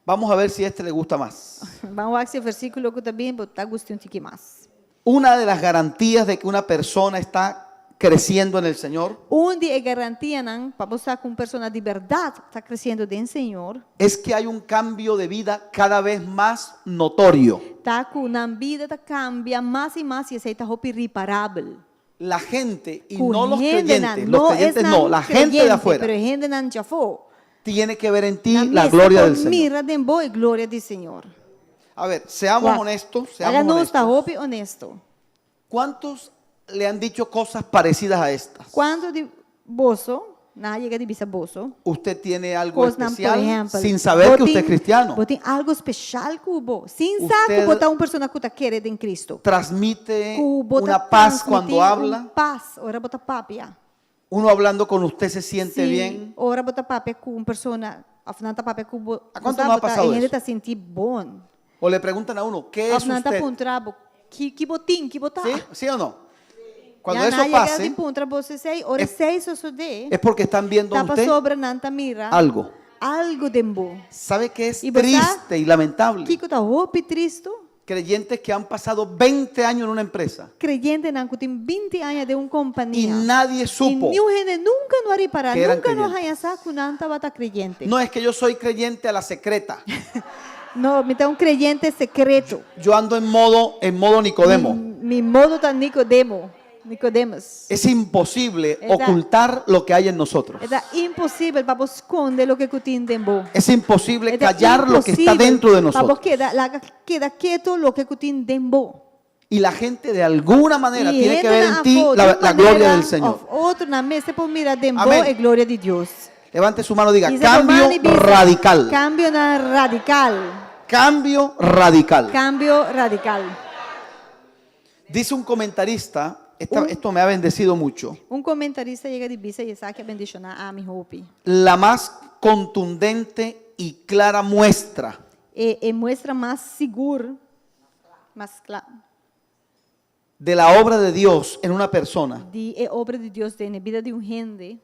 Vamos a ver si este le gusta más. Vamos a ver se o versículo que também está gostando de que mais. Una de las garantías de que una persona está creciendo en el Señor Onde é garantia não para você com pessoa de verdade está crescendo dentro do Senhor. es que hay un cambio de vida cada vez más notorio. Tá com na vida tá cambia mais e mais e esse aí tá irreparável. La gente, y Com no los gente não- creyentes, los creyentes no, la gente de creyente, afuera, pero gente não já foi. tiene que ver en ti Na la mesa gloria por del Señor. Mira de boa e glória do Senhor. A ver, seamos Guau. honestos, Haga seamos nós tá honestos. honesto. ¿Cuántos le han dicho cosas parecidas a estas? Quando de bolso, na chega de bisa bolso, Usted tiene algo coisa por especial exemplo, sin saber que botem- usted es cristiano. botem algo especial cubo, sem Usted- saber botar uma pessoa que tá querendo em Cristo. Transmite Cubo una paz cuando habla. Paz, ora botar papia. Uno hablando con usted se siente Sim, bien. ora botar papia com uma pessoa, afinal tá papia com ¿A cuánto no ha pasado ele eso? tá sentir bom. O le preguntan a uno, ¿qué es Afinal tá usted? puntrabo, que botim, que botar. ¿Sí? ¿Sí o no? Cuando Ya eso nadie pase, de puntra você sei, ora es- sei so de. es porque están viendo en Tapa usted sobre nanta mira. algo. Algo dembo. ¿Sabe qué es ¿Y verdad? triste y lamentable? Kiko tá roupa tristo. Creyentes que han pasado 20 años en una empresa Creyente não que tem 20 anos de uma y companhia. nadie E supo. nenhum gente nunca não ari parar, que eran nunca não creyentes. arranha com nanta bata creyente. No es que yo soy creyente a la secreta. Não, me tá um creyente secreto. Yo ando en modo Nicodemo. Mi modo tá Nicodemus. Es imposible Esa- ocultar lo que hay en nosotros. É impossível para vos esconder o que cutin dembo. Es imposible É callar lo que está dentro de Para vos nosotros. queda quieto lo que cutin dembo. Y la gente de alguna manera E tiene que entra ver en na ti foto, la de gloria maneira del Señor. of Outro na mesa por mirar dembo Amén. e glória de Deus. Levante su mano y diga, Dice cambio Romano y dice, radical. Cambio na radical. Cambio radical. Cambio radical. Dice un comentarista, esto me ha bendecido mucho, Um comentarista chega de bisa e sabe bendicionar a mi hopi. la más contundente y clara muestra E muestra mais seguro, mais claro, de la obra de Dios en una persona de obra de Deus na vida de gente,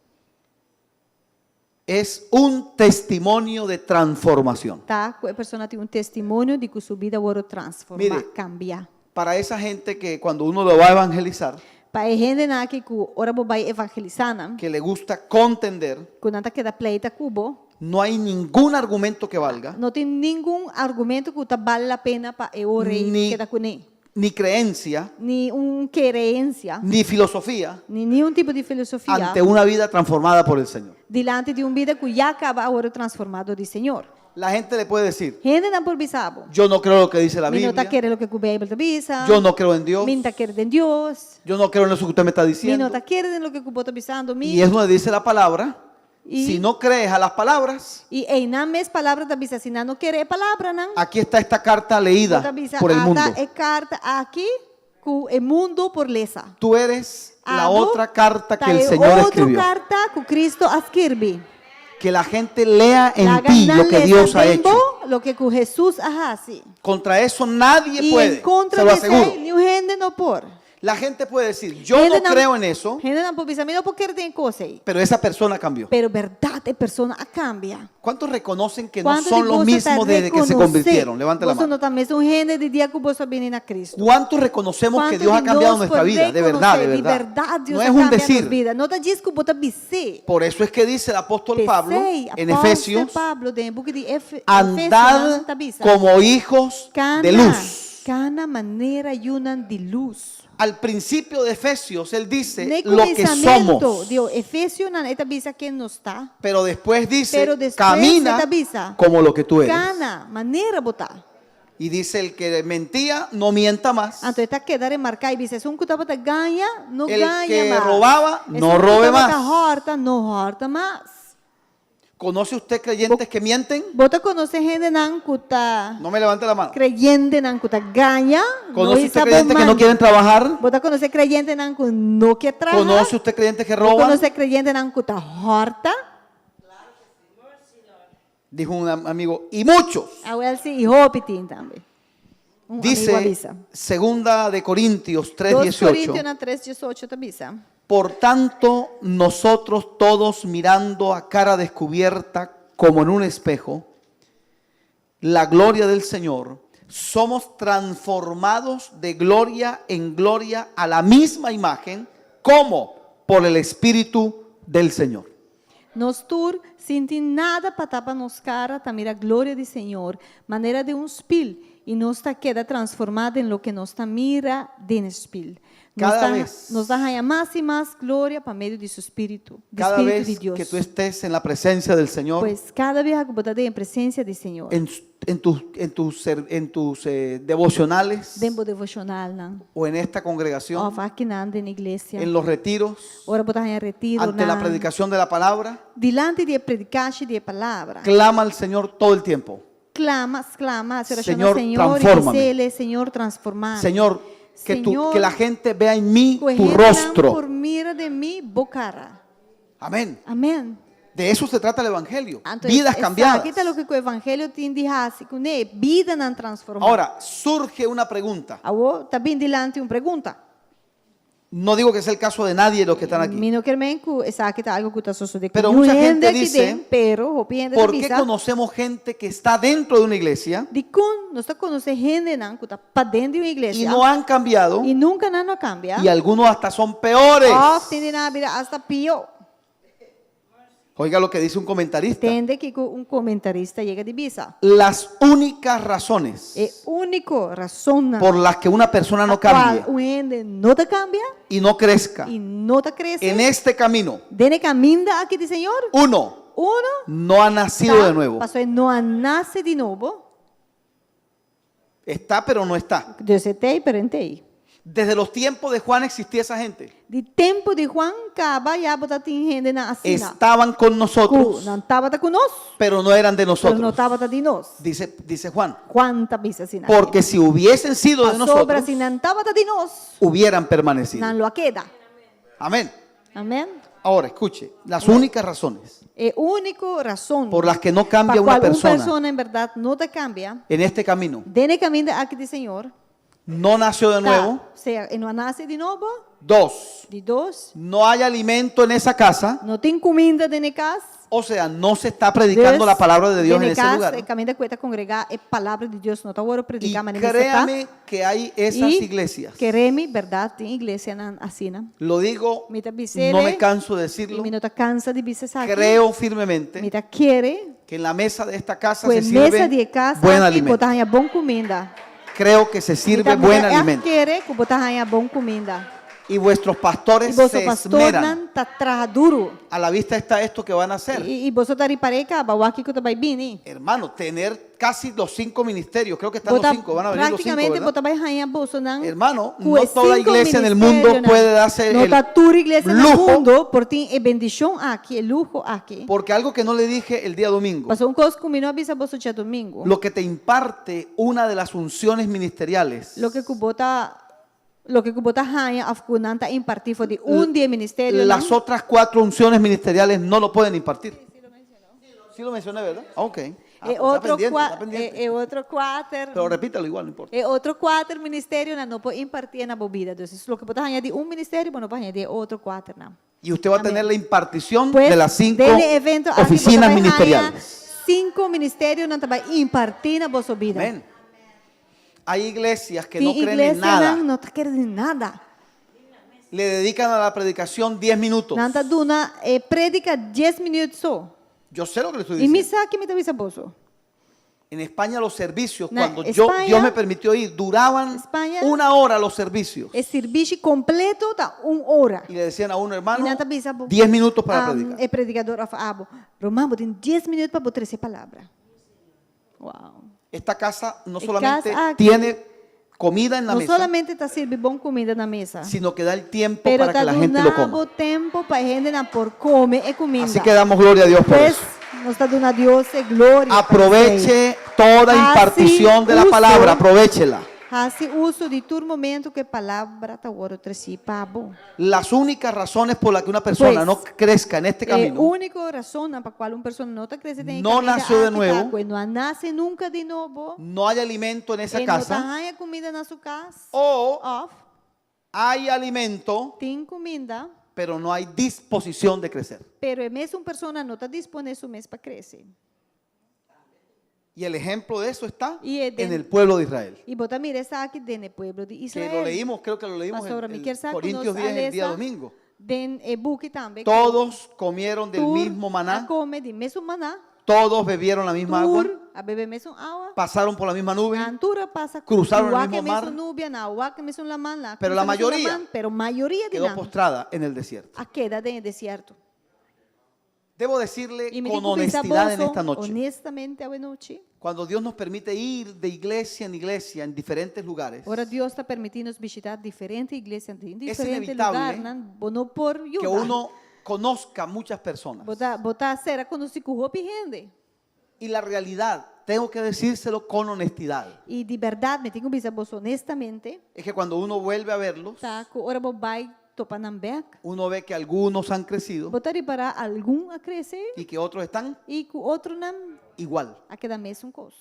es un testimonio de transformación. tá? A pessoa tem testemunho de que sua vida foi transformar, Mire. cambiar. Para esa gente que cuando uno lo va a evangelizar, Para a gente que ora vai evangelizar, que le gusta contender, quando anda queda pleita cubo, no hay ningún argumento que valga, Não tem nenhum argumento que tá vale a pena para eu rei Ni- que tá com ele. ni creencia, Ni querência, ni filosofía ni nenhum tipo de filosofia ante una vida transformada por el Señor. diante de vida que já acaba agora transformado de Senhor. La gente le puede decir, Gente não por bisabo. yo no creo lo que dice la Mi não tá Biblia, querendo o que a Bíblia bisa. yo no creo en Dios, Mi não tá querendo em Deus. yo no creo en eso que usted me está Mi diciendo. não tá querendo o que o está bisando. Y es donde dice la palabra, Y- si no crees a las palabras, E em na mes palavra da bisa, se não quer a palavra, não. aquí está esta carta leída por el mundo. É carta aqui que o mundo por lesa. Tú eres la Ado, otra carta que tá el é Señor outra escribió. carta que Cristo escreve. Que la gente lea en ti lo que Dios ha hecho. Lo que Jesús hace. Contra eso nadie E puede, em contra se lo desse, aseguro. nenhum gente não por. La gente puede decir, yo no creo en eso, Gente não por bisa, não por querer tem coisa aí. pero esa persona cambió. Pero verdade, a persona cambia. ¿Cuántos reconocen que no Quanto son de los você mismos tá desde que se reconhecer, convirtieron? Levante la Você não mano. tá mesmo gente de dia que você vem a Cristo. ¿Cuántos reconocemos que Quanto Dios ha de cambiado nós nuestra por vida? De verdad, de reconhecer, verdad. Deus No ha es un cambiado decir. nossa vida. Não tá diz que você bisa. Por eso es que dice el apóstol Pablo en Efesios, Pablo, de book de andad como hijos de luz. Cada maneira yunan de luz. Al principio de Efesios, él dice Ne lo que começamento somos. de Efésio na eta bisa que não está. Pero después dice, Pero después camina esta bisa, como lo que tú eres. Cana, maneira botar. Y dice, el que mentía, no mienta más. Então está quedar marcar e bisa, se que tava ganha, não El ganha que mais. robaba, Esse no robe tava más. horta, não horta mais. ¿Conoce usted creyentes que mienten? Bota conoce gente nan kuta No me levante la mano. creyente nan kuta ganha, ¿Conoce usted creyentes que no quieren trabajar? Bota conoce creyente nan ku no quer trabalhar. ¿Conoce usted creyentes que Bota roban? conoce creyente nan kuta horta. Dijo un amigo, y muchos. Awel si e hopitin também. Amigo Dice avisa. segunda de Corintios 2 Coríntios 3:18. na 3:18 tabisa. Por tanto, nosotros todos mirando a cara descubierta como en un espejo la gloria del Señor, somos transformados de gloria en gloria a la misma imagen, como por el Espíritu del Señor. Nós tur senti nada para tapar nos cara, tamira a glória do Senhor, maneira de espelho, e nós está queda transformada em lo que nós está mira de espelho. Cada vez. Nos dá mais e mais glória para meio de seu espírito, do Cada espírito de vez Deus. que tú estés en la presencia del Señor, Pues cada vez que você em presença do Senhor, en tus devocionales tempo devocional, não? o en esta congregación, Ó, aqui na igreja, en los retiros, ora botar em retiro, ante la predicación de la palabra, dilante de predicaste de palavra. clama al Señor todo el tiempo. Clama, se oraciona Señor, al Señor y transfórmame. dice, Señor, transformar. Señor, Señor, que la gente vea en mí tu Por rostro. mira de mí, bocara. Amén. Amén. De eso se trata el Evangelio. Entonces, Vidas cambiadas. Aqui está o que o evangelho tem de hacer, com vida não transformar. Ahora, surge una pregunta. Agora, está bem dilante uma pergunta. No digo que sea el caso de nadie de los que están aquí. Mi no quer men que esa aqui está algo que está sucedendo. Pero mucha gente aqui dice, dentro, pero o gente ¿Por da qué visa, conocemos gente que está dentro de una iglesia de com nós está conhecendo gente não que está para dentro de uma y igreja no han cambiado e nunca não cambia? y algunos hasta son peores? Oh, tem na vida hasta pior. Oiga lo que dice un comentarista. Entende que um comentarista chega de visa. Las únicas razones É único razão por las que una persona no qual cambie o gente não te cambia y no crezca e não te cresce. en este camino, Dene caminho aqui do Senhor. uno, Uno no ha nacido de nuevo. Passou e não nasce de novo. Está, pero no está. Deus tem, perentei. Desde los tiempos de Juan existía esa gente. De tempo de Juan Caba já botar tem gente na assina. Estaban con nosotros, Não estava conosco, pero no eran de mas não nosotros. estava de nós. Dice Juan. Quanta visa assim. Porque si hubiesen sido de sobra nosotros, se não estava de nós, hubieran permanecido. não lo queda. Amén. Amém. Ahora, escuche, las únicas razones É único razão por las que no cambia para una qual persona persona em verdade não te cambia. en este camino, Dene caminho aqui do Senhor. no nació de nuevo. Sea, não nasce de novo. Dos, De dois. no hay alimento en esa casa. Não tem comida dentro de casa. O sea, no se está predicando la palabra de Dios en ese lugar. Caminho da cuenta congregar é palavra de Deus, não está agora Y predicar, mas nesse créame que hay esas iglesias. Quereme, verdade, tem igreja na assina. Lo digo, Mita no bisere, me canso de e decirlo. me não tá cansa de biser aqui. Creo firmemente Mita quere, que en la mesa de esta casa com se mesa de sirve casa buen aqui, alimento. botar a bom comida. Creo que se sirve Mita buen mulher alimento. quere, com botar a bom comida. Y vuestros E pastores vosso se pastor esmeran. não tá traja duro. A la vista está esto que van a hacer. E vosso tá ripareca, bawaki que tá vai bini. Hermano, tener casi los 5 ministerios, creo que están los Botar 5, van a venir los 5, praticamente ¿verdad? botar vai rainha bolso não. Hermano, Com no os toda 5 iglesia en el mundo ministerios, puede darse no el tá toda igreja no lujo, mundo, por ti é bendição aqui, é lujo aqui. porque algo que no le dije el día domingo, Passou coisa comigo, avisa bolso dia domingo. lo que te imparte una de las unciones ministeriales Lo que kubota rainha afkunanta impartir foi de dia ministério. las otras 4 unciones ministeriales no lo pueden impartir. Sí lo mencioné, ¿verdad? Ok. É Está outro pendiente, está pendiente. é outro quatro. Pero repítelo igual, no importa. É outro quatro ministério não pode impartir na bebida. Então, lo que bota rainha de ministério, não pode rainha de outro quatro não. Y usted va a Amén. tener la impartición Pues, de las 5 dele evento aqui, oficinas bota ministeriales. 5 ministérios não vai impartir na vossa vida. Amén. Hay iglesias que Tem no creen en igreja nada. não está querendo nada. Le dedican a la predicación 10 minutos. Não está dando predica 10 minutos só. Yo sé lo que le estoy E diciendo. missa aqui me está avisando bolso. En España los servicios, Na cuando España- Dios me permitió ir, duraban España- 1 hora los servicios. É serviço completo da 1 hora. Y le decían a uno, E hermano, não está avisando 10 minutos para predicar. É predicador afabo. Romano, tem 10 minutos para botar essa palavra. Uau. Esta casa no En solamente casa aquí- tiene comida en la Não mesa, solamente está servindo bom comida na mesa, sino que da el tiempo pero para que está la gente lo dando coma. tempo para a gente não por comer e comida. Así que damos gloria a Dios por Pues, eso. nos está dando a Deus glória. Aproveche toda Así impartición de la uso- palabra, aprovechela. Faça uso de todo momento que a palavra está agora para bom. Las únicas razones por las que una persona Pues, no crezca en este A camino única razão para qual uma pessoa não está crescendo em No nació de nuevo. não nasce nunca de novo, no hay alimento en esa e não casa tem comida na sua casa, o off, hay alimento tem comida, pero no hay disposición de crecer. pero a mesma pessoa não está disponível mesmo para crescer. Y el ejemplo de eso está Y es de- en el pueblo de Israel. E bota mira essa aqui dentro do pueblo de Que Israel. lo leímos, creo que lo leímos Pastora, en me quer saber Corintios 10 el día domingo. Den e-book também. Todos comieron del Tur mismo a maná, come de mesmo maná. todos bebieron la misma agua, Tur a beber mesmo água. pasaron por la misma nube, A altura passa Cruzaron el igual mismo que mesmo mar. nubia, na água que mesmo la man, la Pero la cruza mesmo la mayoría man, pero maioria de quedó não. postrada en el desierto. A queda dentro do deserto. Debo decirle E me con digo honestidad en esta noche, honestamente a noite. cuando Dios nos permite ir de iglesia en iglesia en diferentes lugares, Ora Deus está permitindo nos visitar diferentes igrejas em diferentes inevitable lugares, não por que ajudar. uno conozca muchas personas. Botar cera quando se corrompe gente. Y la realidad, tengo que decírselo con honestidad, E de verdade, me tenho que dizer honestamente, es que cuando uno vuelve a verlos, tá? Que ora vai topar na beca, uno ve que algunos han crecido botar para algum a crescer y que otros están e que outro não igual. a quedar mesmo coisa.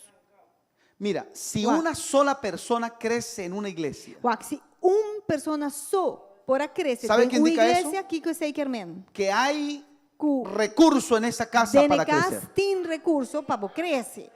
Mira, si Guau. una sola persona crece en una iglesia, Se persona só por a crescer, ¿Sabe tem qué uma indica igreja eso? aqui que eu sei que hermano, que hay que recurso en esa casa para crecer. tem recurso para crescer.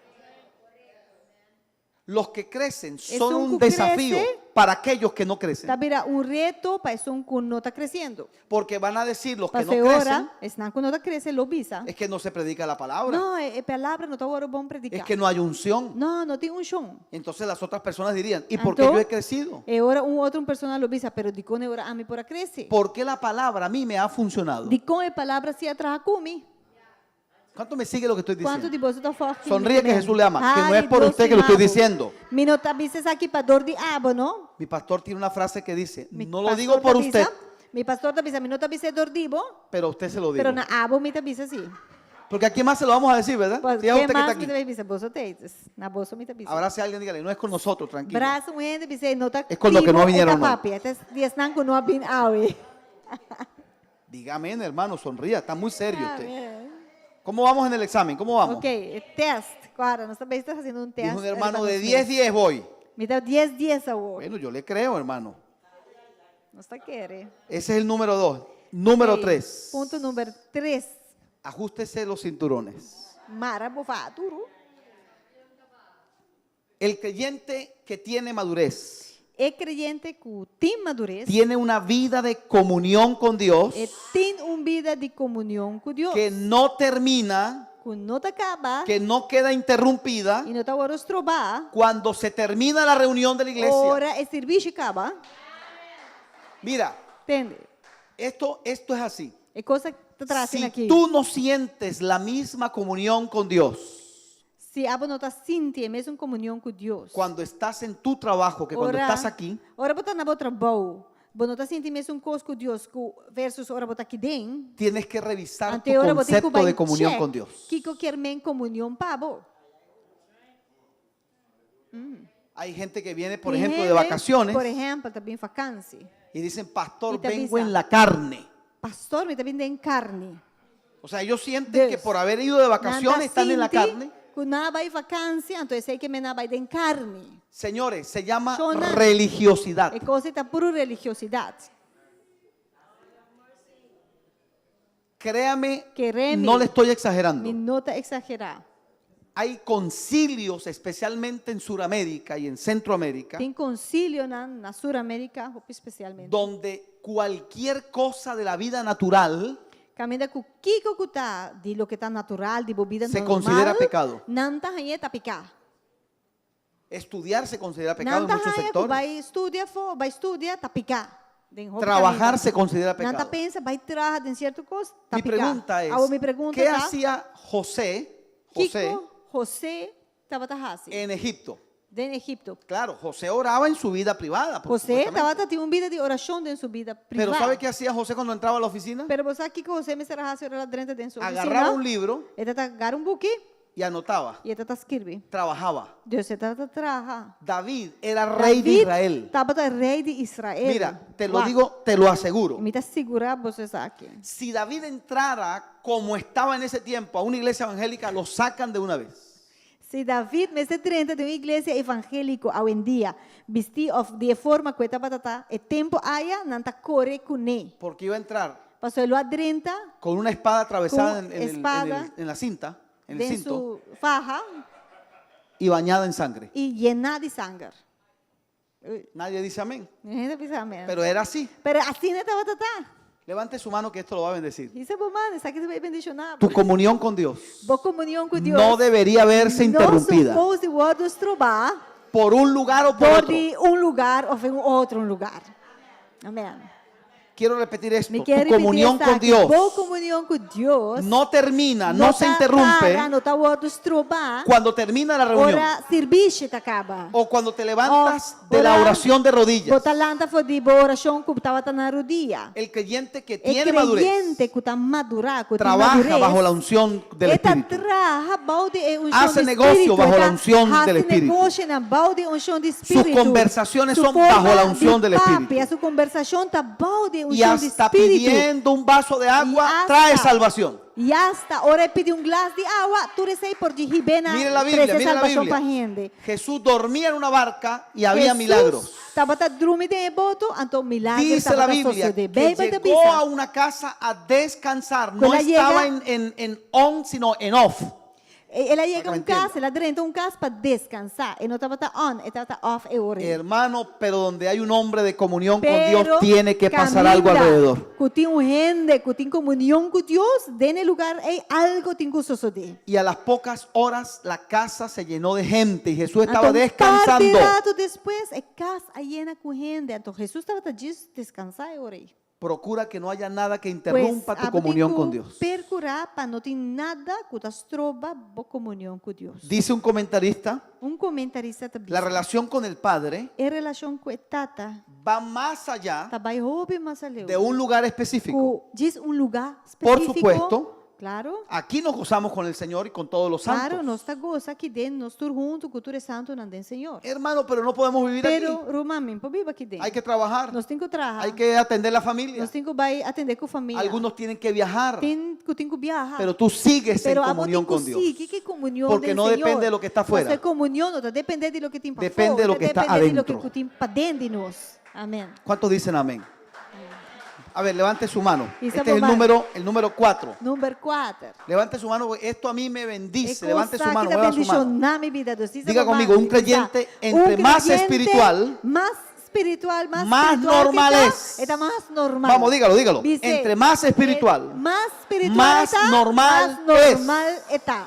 Los que crecen Es son un un que desafío crece. para aquellos que no crecen. Tá vira reto para esse que não está crescendo. Porque van a decir los que no Para crecen, ora, esse não que não está crescendo, lo visa. es que no se predica la palabra, Não, é palavra, não está agora bom predicar. es que no hay unción. Não tem chão. Entonces las otras personas dirían, ¿y por qué Então, yo he crecido? E ora outro persona lo visa, pero de como ora a mim por a crescer. ¿Por qué la palabra a mí me ha funcionado? De como a palavra se atrás comigo. ¿Cuánto me sigue lo que estoy Quanto de diciendo? você está forte? Sonríe que Jesús le ama, que no es por usted que lo estoy diciendo. Mi não tá bices aqui para dor de abo, não? Mi pastor tiene una frase que dice, Mi no lo pastor digo por tá usted, bisa, Mi pastor tá bisa, mi não tá bisa dor de ibo, pero a usted se lo digo. pero na abo mi tá bisa sim. Porque a quién más se lo vamos a decir, ¿verdad? Pues, Si es a que usted que está mais mi aquí. tá bisa? Bolso teites. Na bolso mi tá bisa. Abrace a alguien, dígale, no es con nosotros, tranquilo. Braço um ende bisa, não tá Es con lo que no vinieron, no. papi, até dias não que não abin awe. Dígame, hermano, sonría, está muy serio Ah, usted. ¿Cómo vamos en el examen? ¿Cómo vamos? Ok, test. Claro, nós também estamos fazendo test. Dijo un hermano de 10 voy. Me dá 10 dias a hoje. Bueno, yo le creo, hermano. Nós tá querendo. Ese es el número 2. Número Ok, 3. Ponto número 3. Ajústese los cinturones. Mara bofaturu. El creyente que tiene madurez É creyente que tem madurez, tiene una vida de comunión con Dios tem uma vida de comunhão com Deus, que no termina, que não te acaba, que no queda interrumpida e não te vai trobar, cuando se termina la reunión de la iglesia. ora é serviço acaba, Mira, entende? esto es así. É coisa que te trazem Si aqui. tú no sientes la misma comunión con Dios Se a não está sentindo a mesma comunhão com Deus, cuando estás en tu trabajo que cuando estás aquí, ora botar na outra trabalho, não está sentindo a mesma coisa com Deus versus ora botar aqui dentro, tienes que revisar tu ante ora botar concepto de comunión con Dios. que quer men comunhão pabo. Hay gente que viene, por ejemplo, de vacaciones Por exemplo, também vacância. y dicen, pastor, Y te vengo avisa. en la carne. Pastor, me está vindo em carne. O sea, ellos sienten Deus. que por haber ido de vacaciones están en la carne. Quando vai vacância, então sei que me na vai em carne. Señores, se llama Zona- religiosidad. É coisa está pura religiosidade. Créame, Créeme. no le estoy Me exagerando. nota exagerar. Hay concilios, especialmente en Sudamérica y en Centroamérica, Tem concílio na Suramérica, especialmente. donde cualquier cosa de la vida natural Caminha com o que está de lo que está natural, de bebida se normal. considera pecado. Não está aí tá pecar. Estudiar se considera pecado en Não muchos está aí sectores. vai estudar, tá pecar. Trabajar se considera Não tá pecado. pensa, vai trabalhar em certa coisa, tá Mi pecar. pregunta es, Agora, mi pregunta ¿qué tá, hacía José José estava assim, en Egipto? em Egipto. Claro, José oraba en su vida privada, por José supuestamente. estava tendo uma vida de oração em sua vida Pero privada. ¿sabe qué hacía José cuando entraba a la oficina? Pero você aqui que José me será a hora dentro de sua Agarraba un oficina. libro Ele está agarrando buque y anotaba, e ele está escrevendo. trabajaba. Deus está trabalhando. David era rey de Israel. Estava rei de Israel. Mira, te lo Uau. digo, te lo aseguro. Me está segurar vocês aqui. Si David entrara como estaba en ese tiempo a una iglesia evangélica, lo sacan de una vez. Se David me se trata de uma igreja evangélica hoje em dia, vestir de forma que está batata, e tempo haya, não está corre com ele. Porque iba a entrar Passou ele adrenta, con una espada atravesada Con en, el- espada en la cinta, en el dentro cinto, sua farra y bañada en sangre. e llena de sangue. Nadie dice amén. Gente pensa, amém. Pero era así. Pero assim não está batata. Levante su mano que esto lo va a bendecir. Isso é bom, mano. Isso aqui vai bendicionar. Tu comunión con Dios Boa comunhão com Deus. no debería verse interrumpida Não supôs de outros trobar por un lugar o por por otro. de um lugar ou em outro lugar. Amém. Quiero repetir esto. Me Tu quero comunión con Dios Boa comunhão com Deus. no termina, no se tá interrumpe para, não está outros trobar. cuando termina la reunión Ora serviço te acaba. o cuando te levantas Oh, de la ora- oración de rodillas. Bota lanta foi de boa oração que estava na rodilha. El creyente que É tiene madurez creyente que está madura, que tem trabaja madurez. bajo la unción del Esta Espíritu. trabaja balde e unção Hace de negocio espírito, bajo la esta unción hace del Espíritu. negocio na balde e unção de espírito. conversaciones Su son forma bajo la unción de del papi, Espíritu. a su conversación está balde e Y unção de hasta espírito. pidiendo un vaso de agua Y hasta- trae salvación. E hasta ora pedi um glass de água, tu recei por de ribena, Mire la Biblia, mire la salvação para Biblia. gente. Jesús dormía en una barca y había milagros. Estava dormindo em boto, então milagre Dice la estava Biblia sucedendo. que Bem, llegó a una casa a descansar. No Cuando estaba llega- en on, sino en off. Ela chega me um casa, ela dentro um casa para descansar. E não estava on, estava off e ora. Hermano, pero donde hay un hombre de comunión con Pero Dios, tiene que pasar caminha, algo alrededor. Que tem gente, que tem comunhão com Deus, nesse lugar é algo tem que suceder. Y a las pocas horas la casa se llenó de gente y Jesús estaba Então, descansando. parte rato depois, a casa llena com gente. Então, Jesus estava descansar e orar. Procura que no haya nada que Pues, interrumpa tu comunión con Dios. Procurar para não ter nada que te trova boa comunhão com Deus. Dice un comentarista, Comentarista também. la relación con el Padre A relação com a tata va más allá vai roubar mais além. de un lugar específico. Diz lugar Por específico. supuesto, Claro. aquí nos gozamos con el Señor y con todos los Claro, santos. nós está goza aqui dentro, nós estamos junto com o Santo não tem Senhor. Hermano, pero no podemos vivir Pero, aquí. Romami, para viver aqui dentro. Hay que trabajar, Nós temos que trabalhar. hay que atender la familia. Nós temos que vai atender com a família. Algunos tienen que viajar, tem que viajar. pero tú sigues en Pero comunión con Dios. que comunhão Porque del no Senhor. depende de lo que está afuera. Nossa comunhão não depende de lo que tem para Depende fora, de lo que está depende de lo adentro. que tem para dentro de nós. Amém. ¿Cuántos dicen amén? A ver, levante su mano. Isa Este es Bomar. el número 4. Number 4. Levante su mano, porque esto a mí me bendice. E Levante su cosa mano, que mueva su bendición mano. na mi vida. Dios, Isa Diga Bomar, conmigo, un Isa. creyente entre más creyente espiritual, más espiritual, más normal que es. está más normal. Vamos, dígalo. Dice, Entre más espiritual, más espiritual más está, normal más normal está.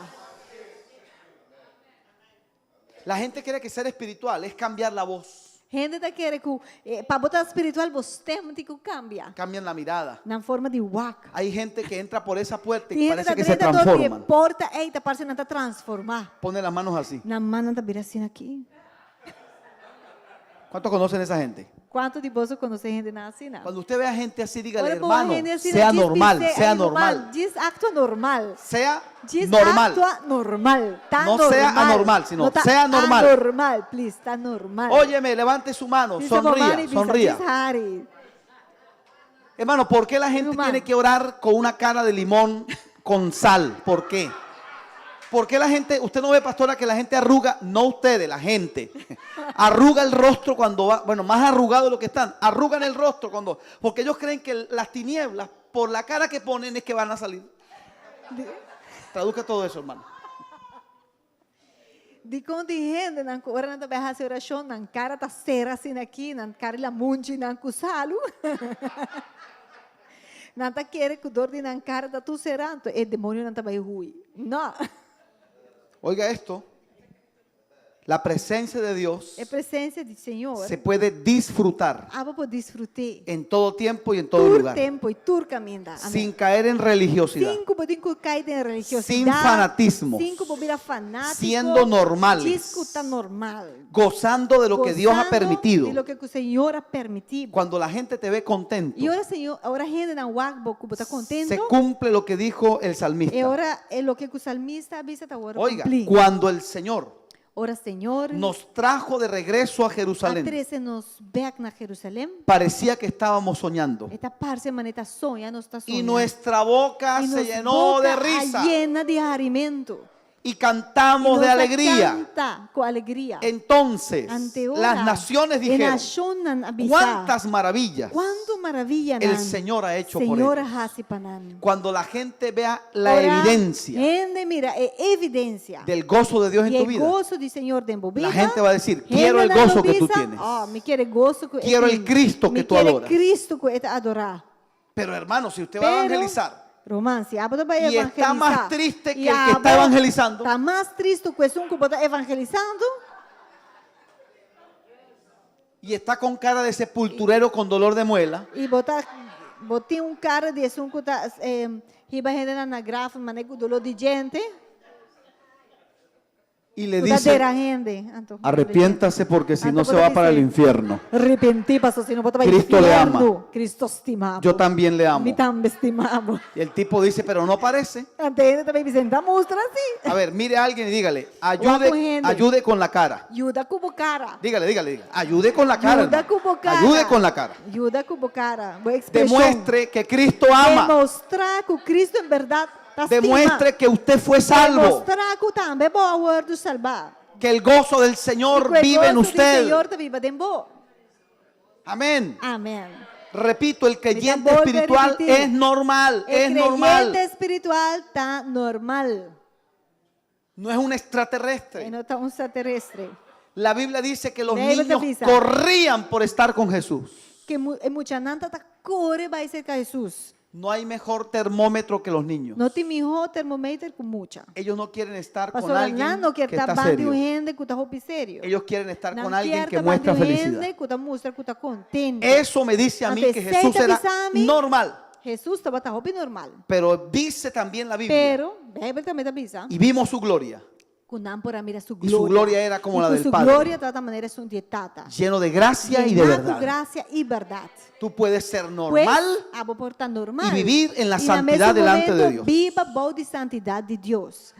la gente cree que ser espiritual es cambiar la voz, Gente está quer que para botar espiritual você tem que cambia cambian la mirada. na forma de waka. Hay gente que entra por esa puerta y Tem gente parece da que se direita do que transforman. porta, eita, parece não tá transformar. Pone las manos así. Na mano tá vira assim aqui. ¿Cuántos conocen a esa gente? Quanto de bolso quando você gente na assim, não? Cuando usted vea gente así, dígale, Olha, boa hermano, gente assim, sea diz normal, dizer, sea é normal, Diz actua normal. sea Diz normal. actua normal. Tá No normal. sea anormal, sino Não tá sea normal. anormal, please, tá normal. Óyeme, levante su mano, Diz sonría, Bomani, diz sonría. Harry. Hermano, ¿por qué la gente Hermano. tiene que orar con una cara de limón con sal? ¿Por qué? ¿Por qué la gente, usted no ve, pastora, que la gente arruga, no ustedes, la gente, arruga el rostro cuando va, bueno, más arrugado de lo que están, arrugan el rostro cuando, porque ellos creen que las tinieblas, por la cara que ponen, es que van a salir. Traduzca todo eso, hermano. De quando gente na hora na berra se oração na cara tá cera assim aqui, na cara la munchi na cusalo. Não tá querer que dor de na cara tá tu serando, é demônio não tá vai ruim. Não. Oiga esto, la presencia de Dios É presença do Senhor. se puede disfrutar Aba por desfrutar. en todo tiempo y en todo Tur lugar, tempo e tur caminda. sin caer en religiosidad, Cinco podem cair em religiosidade. sin fanatismos, Cinco podem fanático. siendo normales, Discuta normal. gozando de lo que Dios ha Gozando permitido. de lo que o Senhor ha permitido. Cuando la gente te ve contento, E ora, Senhor, ora gente na wagbo que está contento. se cumple lo que dijo el salmista. E ora é lo que o salmista avisa tá ora Oiga, cumplir. cuando el Señor Ora, Senhor, nos trajo de regreso a Jerusalén, atrece nos back na Jerusalém. parecía que estábamos soñando. Esta parte maneta sonha, nos está Y sonhando. nuestra boca E se nos llenó de boca risa llena de alimento. y E cantamos nos de alegría. canta com alegria. Entonces, Ante ora, las naciones e dijeron, nacionan avisar, ¿cuántas maravillas quanto maravilha el nan, Señor ha hecho por Senhor ellos? hasi panan. Cuando la gente vea la Ora, evidencia gente mira, é evidência. del gozo de Dios en E tu o vida, gozo do Senhor de vida. la gente va a decir, quiero el gozo que tú tienes. Oh, me quiere gozo que Quiero el Cristo que tú quiere adoras. Cristo que adorar. Pero hermano, si usted va a evangelizar Romance, abra para y evangelizar. está más triste que E el que está abra- evangelizando, Está más triste que un que está evangelizando. y está con cara de sepulturero con dolor de muela, E botei cara de um que está riba gente na grafa, manejo dolor de gente. y le Verdadeira dice, gente. arrepiéntase porque si no Anto se va puede para el decir, infierno. Arrepentir, pastor, se não bota Cristo le ama. Cristo estimava. Yo también le amo. Me também estimava. Y el tipo dice, pero no parece. Ante gente também dizendo, tá mostra assim. A ver, mire a alguien y dígale, Guapo gente. ayude con la cara. Ajuda com o cara. Dígale, ayude con la cara. Ajuda hermano. com o cara. Ayude con la cara. Ajuda com o cara. Boa expressão. Demuestre que Cristo ama. Demonstrar que o Cristo em verdade está Demuestre que usted fue salvo. Demonstrar que também é boa word do salvar. Que el gozo del Señor E que o vive en gozo do usted. Senhor te viva em vos. Amén. Amém. Repito, el creyente volver a espiritual repetir. es normal, El es normal. creyente espiritual está normal. No es un E extraterrestre. não está um extraterrestre. La Biblia dice que los Bíblia niños avisa. corrían por estar con Jesús. Que muita nanta está corre vai ser com Jesus. No hay mejor termómetro que los niños. Não tem melhor termômetro com muita. Ellos no quieren estar con Pastor alguien não que quer estar está bando serio. gente que está roupa sério. Ellos quieren estar Não con alguien quer que estar muestra bando felicidad. gente que está mostra que está contente. Eso me dice a mí Ante que Jesús aceita era pisami. normal. Jesus estava com roupa normal. Pero dice también la Biblia, Pero, a Bíblia também avisa, y vimos su gloria, Kunampora mira su y su gloria. gloria era como la del Su Padre, gloria de toda maneira son dietada. lleno de gracia y de Llenado verdad. gracia y verdad. Tú puedes ser Pues, normal abo portar normal. y vivir en la Y santidad mesmo delante de momento, Dios. Viva boa de santidade de Deus.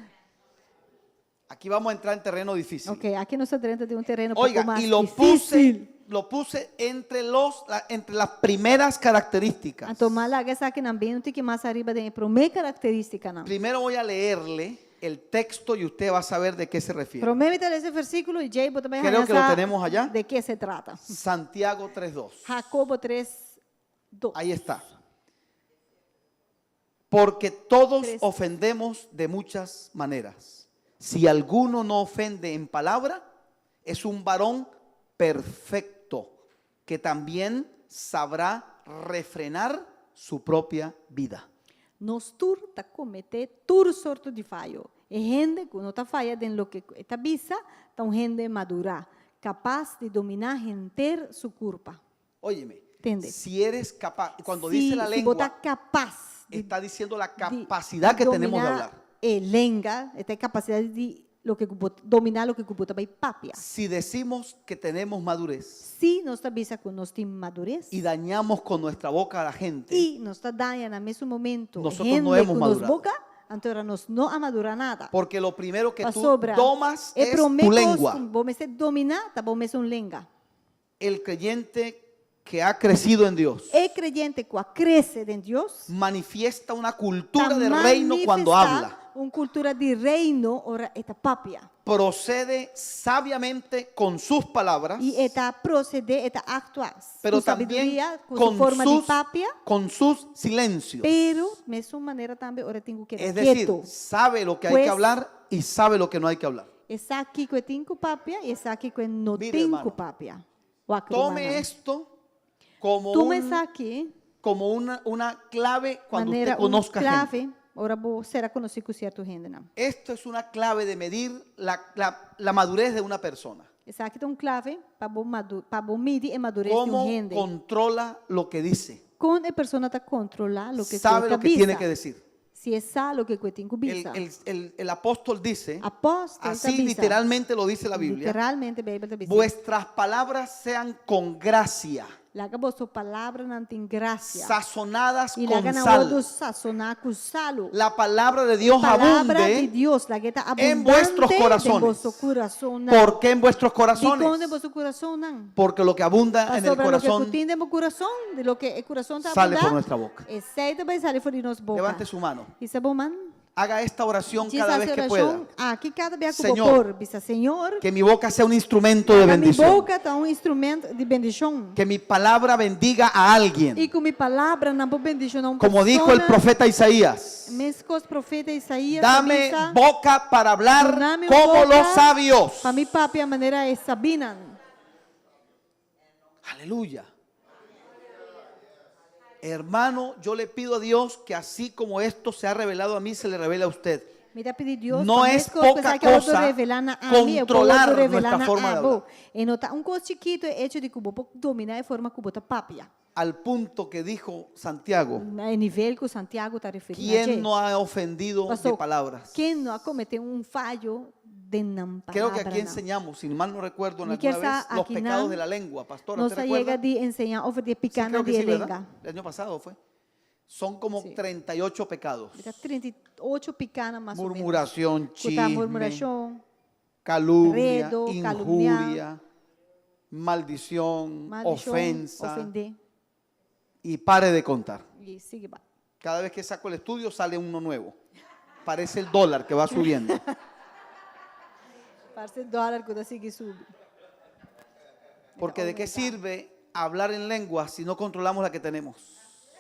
Aquí vamos a entrar en terreno difícil. Ok, aqui nós estamos dentro de um terreno um Oiga, pouco mais y lo difícil. puse entre las primeras características. A tomar lá, essa aqui no ambiente que mais arriba de primeira característica não. Primero voy a leerle el texto y usted va a saber de qué se refiere. Promete esse versículo e Jay também Creo que lo tenemos allá. de que se trata. Santiago 3:2. Jacobo 3:2. Ahí está. Porque todos 3. ofendemos de muchas maneras. Si alguno no ofende en palabra, es un varón perfecto, que también sabrá refrenar su propia vida. Nos tur ta comete tur sorto de fallo. E gente que não ta falha den lo que ta bisa, ta un gente madura, capaz de dominar gente su culpa. Óyeme, ¿Entiendes? si eres capaz, cuando Si- dice la si lengua, vos estás capaz está diciendo la de capacidad que tenemos de dominar hablar. lenga, esta capacidad de lo que dominar lo que cuputa vai papia. Si decimos que tenemos madurez Si nós ta bisa com nós tem madurez y dañamos con nuestra boca a la gente, e nós ta daña na mesmo momento Nosotros gente no hemos com nos madurado. boca, então nós não amadura nada. porque lo primero que Pa tú sobra. tomas E es pro tu mecos, lengua. vos me dominar, tá bom me um lenga. El creyente que ha crecido en Dios E creyente que cresce em Deus, manifiesta una cultura de reino cuando habla. uma cultura de reino, ora eta papia. Procede sabiamente con sus palabras, E eta proceder, eta actuar. pero com también sabedoria, com sua forma de papia, con sus silencios. pero mesma maneira também, ora tenho que Es quedar decir, quieto. sabe lo que hay Pues- que hablar y sabe lo que no hay que hablar. Essa aqui que tem papia e essa aqui que não Mire, tem hermano, papia. Tome esto como, Toma essa aqui, como una clave cuando maneira usted conozca gente. clave, ora vou será conhecido com certo gente. Não. Esto es una clave de medir la madurez de una persona. Essa aqui tem clave para bom medir e madurez de Cómo gente. controla lo que dice. Quando a pessoa está controlar o que Sabe lo que tiene que decir. Se é sabe o que tem que El, bisa. el apóstol dice, Apóstolo así literalmente lo dice la Biblia, Literalmente, Bíblia diz. vuestras palabras sean con gracia, Laga vossa palavra não tem graça. sazonadas E con laga na hora do sal. sazonar com salo. La palabra de Dios Palavra de abunde. Deus, la que está en abundante vuestros corazones. en vuestro corazón. ¿Por qué en vuestros ¿De dónde corazones? vuestro corazón? Não. Porque lo que abunda en el Sobre lo que corazón, tem no coração, de lo que el corazón está sale por abundando, nuestra boca. esse vai sair por nossa boca. Levante su mano. Isso é bom, man? Haga esta oración Diz cada essa vez que pueda. oração aqui cada vez que Señor, vou pôr. Bisa, Senhor, Que mi boca sea un instrumento de a minha bendición. boca está instrumento de bendição. Que mi palabra bendiga a E alguien. com minha palavra não vou bendição não. Como dijo el profeta Isaías. Mescos profeta Isaías. Dame boca para hablar Dame como boca los sabios. para mi papi a maneira é sabinan. Aleluya. Hermano, yo le pido a Dios que así como esto se ha revelado a mí, se le revele a usted. Mira, pedir Deus, No para es mescos coisas poca que eu vou cosa revelar na a mim, eu vou controlar revelar nuestra na forma de a hablar. vou. E nota coisa chiquito é hecho de que eu vou dominar de forma que eu vou papia. Al punto que dijo Santiago, A nível que o Santiago está referindo. ¿quién no ha ofendido de Pastor, palabras? Quem não cometeu fallo de não palavra? Creo que aquí não. enseñamos, si mal no recuerdo, en Me alguna queda vez, los aquí pecados na- de la lengua. Pastora, Nós ¿usted recuerda? chega de ensinar over de Sí, picana creo que de sí, ¿verdad? lenga. El año pasado fue. Son como Sí. 38 pecados. Mira, 38 picana mais ou menos. Murmuración, Escutar chisme, murmuração, calumnia, enredo, injuria, calumniar, maldición, maldição, ofensa. ofender. Y pare de contar. E siga. Vai. Cada vez que saco el estudio sale uno nuevo. Parece el dólar que va subiendo. Parece dólar que sigue sube. Porque ¿de qué sirve hablar en lengua si no controlamos la que tenemos?